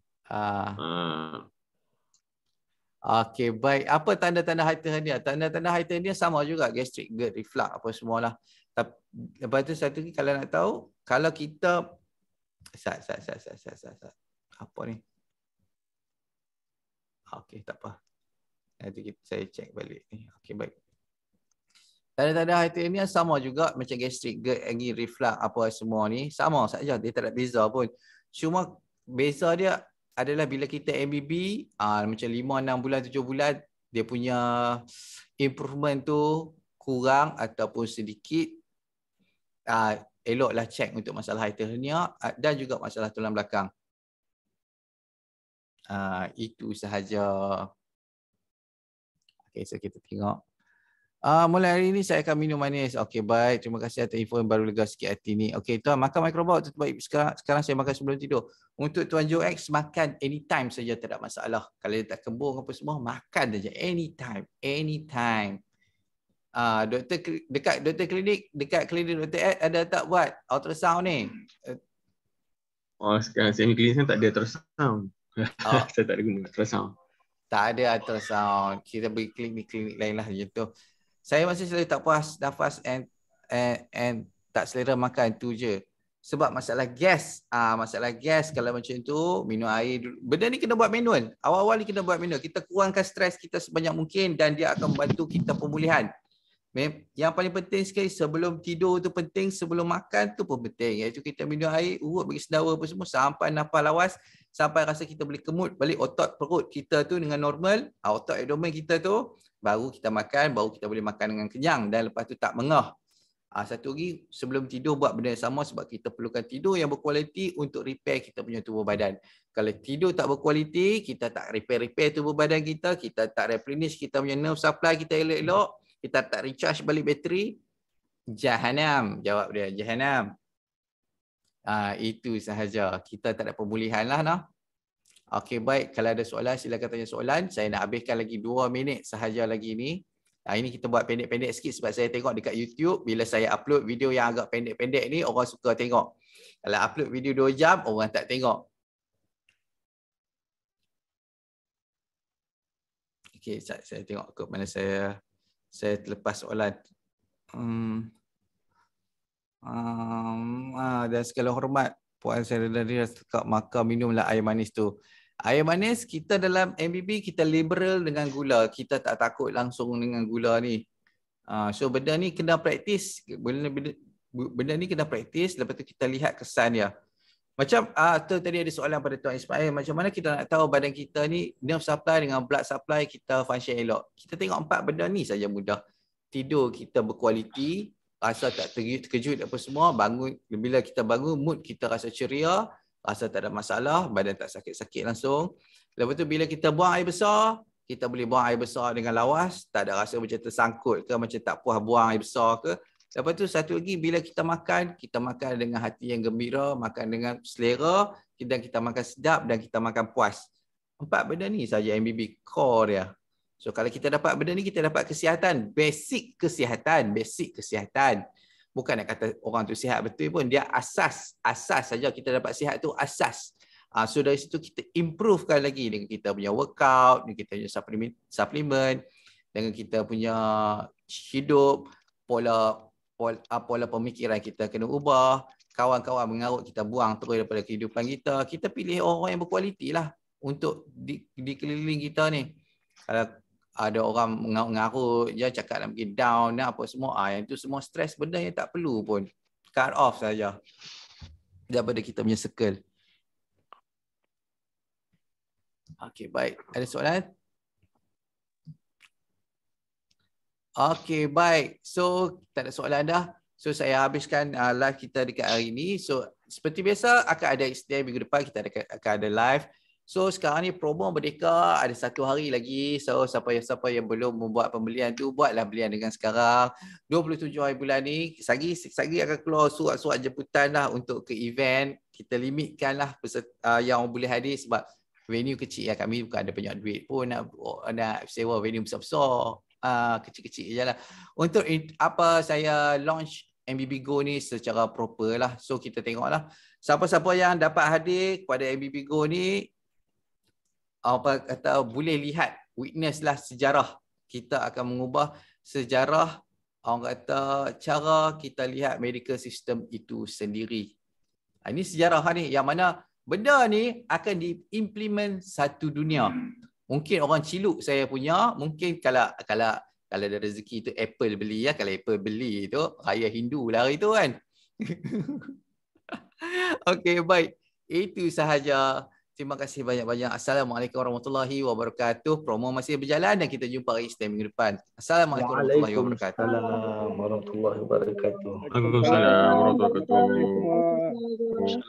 A: Okey, baik. Apa tanda-tanda hyperhernia? Tanda-tanda hyperhernia sama juga, gastric GERD, reflux apa semualah. Lepas tu satu lagi kalau nak tahu, kalau kita apa ni? Okey, tak apa. Nanti saya cek balik ni. Okey, baik. Tanda-tanda hyperhernia sama juga macam gastric GERD, angin, reflux apa semua ni. Sama saja, dia tak ada beza pun. Cuma beza dia adalah bila kita MBB, macam 5, 6 bulan, 7 bulan, dia punya improvement tu kurang ataupun sedikit. Eloklah check untuk masalah hyperhernia dan juga masalah tulang belakang. Itu sahaja. Okay, so kita tengok. Mulai hari ini saya akan minum manis. Okey, baik. Terima kasih atas info yang baru lega sikit hati ni. Okey, tuan makan microbiota terbaik. Sekarang saya makan sebelum tidur. Untuk Tuan Joex, makan anytime saja, tak ada masalah. Kalau dia tak kembung apa semua, makan saja. Anytime. Doktor klinik, dekat klinik Dr. Ed ada tak buat ultrasound ni?
B: Sekarang semi klinik saya tak ada ultrasound. Saya tak ada guna ultrasound.
A: Tak ada ultrasound. Kita pergi klinik-klinik lain lah macam tu. Saya masih selalu tak puas nafas and tak selera makan, tu je. Sebab masalah gas. Masalah gas kalau macam tu, minum air dulu. Benda ni kena buat manual. Awal-awal ni kena buat manual. Kita kurangkan stres kita sebanyak mungkin dan dia akan membantu kita pemulihan. Yang paling penting sekali sebelum tidur tu penting, sebelum makan tu pun penting. Iaitu kita minum air, urut bagi sendawa apa semua sampai nafas lawas, sampai rasa kita boleh kemut balik otot perut kita tu dengan normal, otot abdomen kita tu, baru kita makan, baru kita boleh makan dengan kenyang dan lepas tu tak mengah. Satu lagi, sebelum tidur buat benda yang sama sebab kita perlukan tidur yang berkualiti untuk repair kita punya tubuh badan. Kalau tidur tak berkualiti, kita tak repair tubuh badan kita, kita tak replenish kita punya nerve supply kita elok-elok, kita tak recharge balik bateri, jahanam. Jawab dia, jahanam. Itu sahaja. Kita tak ada pemulihan lah. Nah. Okey, baik. Kalau ada soalan, silakan tanya soalan. Saya nak habiskan lagi 2 minit sahaja lagi ni. Ini kita buat pendek-pendek sikit sebab saya tengok dekat YouTube, bila saya upload video yang agak pendek-pendek ni, orang suka tengok. Kalau upload video 2 jam, orang tak tengok. Okey, saya tengok ke mana saya terlepas soalan. Dan segala hormat Puan Serdari Kak Maka minumlah air manis tu. Air manis kita dalam MBB kita liberal dengan gula. Kita tak takut langsung dengan gula ni. So benda ni kena praktis. Benda ni kena praktis, lepas tu kita lihat kesan dia. Macam tadi ada soalan pada Tuan Ismail, macam mana kita nak tahu badan kita ni nerve supply dengan blood supply kita function elok. Kita tengok 4 benda ni saja mudah. Tidur kita berkualiti, rasa tak terkejut apa semua, bangun, bila kita bangun mood kita rasa ceria, rasa tak ada masalah, badan tak sakit-sakit langsung. Lepas tu bila kita buang air besar, kita boleh buang air besar dengan lawas, tak ada rasa macam tersangkut ke, macam tak puas buang air besar ke. Lepas tu satu lagi, bila kita makan dengan hati yang gembira, makan dengan selera, kita makan sedap dan kita makan puas. 4 benda ni saja MBB core dia. So kalau kita dapat benda ni, kita dapat kesihatan, basic kesihatan. Bukan nak kata orang tu sihat betul pun, dia asas saja kita dapat sihat tu asas. So dari situ kita improvekan lagi dengan kita punya workout, dengan kita punya suplemen, dengan kita punya hidup, pola pemikiran kita kena ubah, kawan-kawan mengarut kita buang terus daripada kehidupan kita. Kita pilih orang yang berkualiti lah untuk di keliling kita ni. Kalau ada orang mengarut je, cakap nak pergi down apa semua, yang itu semua stres, benda yang tak perlu pun. Cut off saja daripada kita punya circle. Okey, baik. Ada soalan? Okey, baik. So, tak ada soalan dah. So, saya habiskan live kita dekat hari ini. So, seperti biasa, akan ada istilah minggu depan kita akan ada live. So, sekarang ni promo Merdeka ada 1 hari lagi. So, siapa yang belum membuat pembelian tu, buatlah belian dengan sekarang. 27 hari bulan ni, lagi akan keluar surat-surat jemputan lah untuk ke event. Kita limitkan lah yang boleh hadir sebab venue kecil ya, kami bukan ada banyak duit pun nak sewa venue besar-besar. Kecil-kecil je lah. Untuk apa saya launch MBB Go ni secara proper lah. So kita tengoklah siapa-siapa yang dapat hadir kepada MBB Go ni, apa kata, boleh lihat, witness lah sejarah. Kita akan mengubah sejarah, orang kata, cara kita lihat medical system itu sendiri. Ini sejarah ni, yang mana benda ni akan diimplement satu dunia. Mungkin orang ciluk saya punya, mungkin kalau ada rezeki tu Apple beli ya, kalau Apple beli tu raya Hindu lah hari tu kan. Okey, baik. Itu sahaja. Terima kasih banyak-banyak. Assalamualaikum warahmatullahi wabarakatuh. Promo masih berjalan dan kita jumpa hari Isnin minggu depan. Assalamualaikum warahmatullahi wabarakatuh.
D: Waalaikumsalam warahmatullahi wabarakatuh.
B: Waalaikumsalam warahmatullahi wabarakatuh.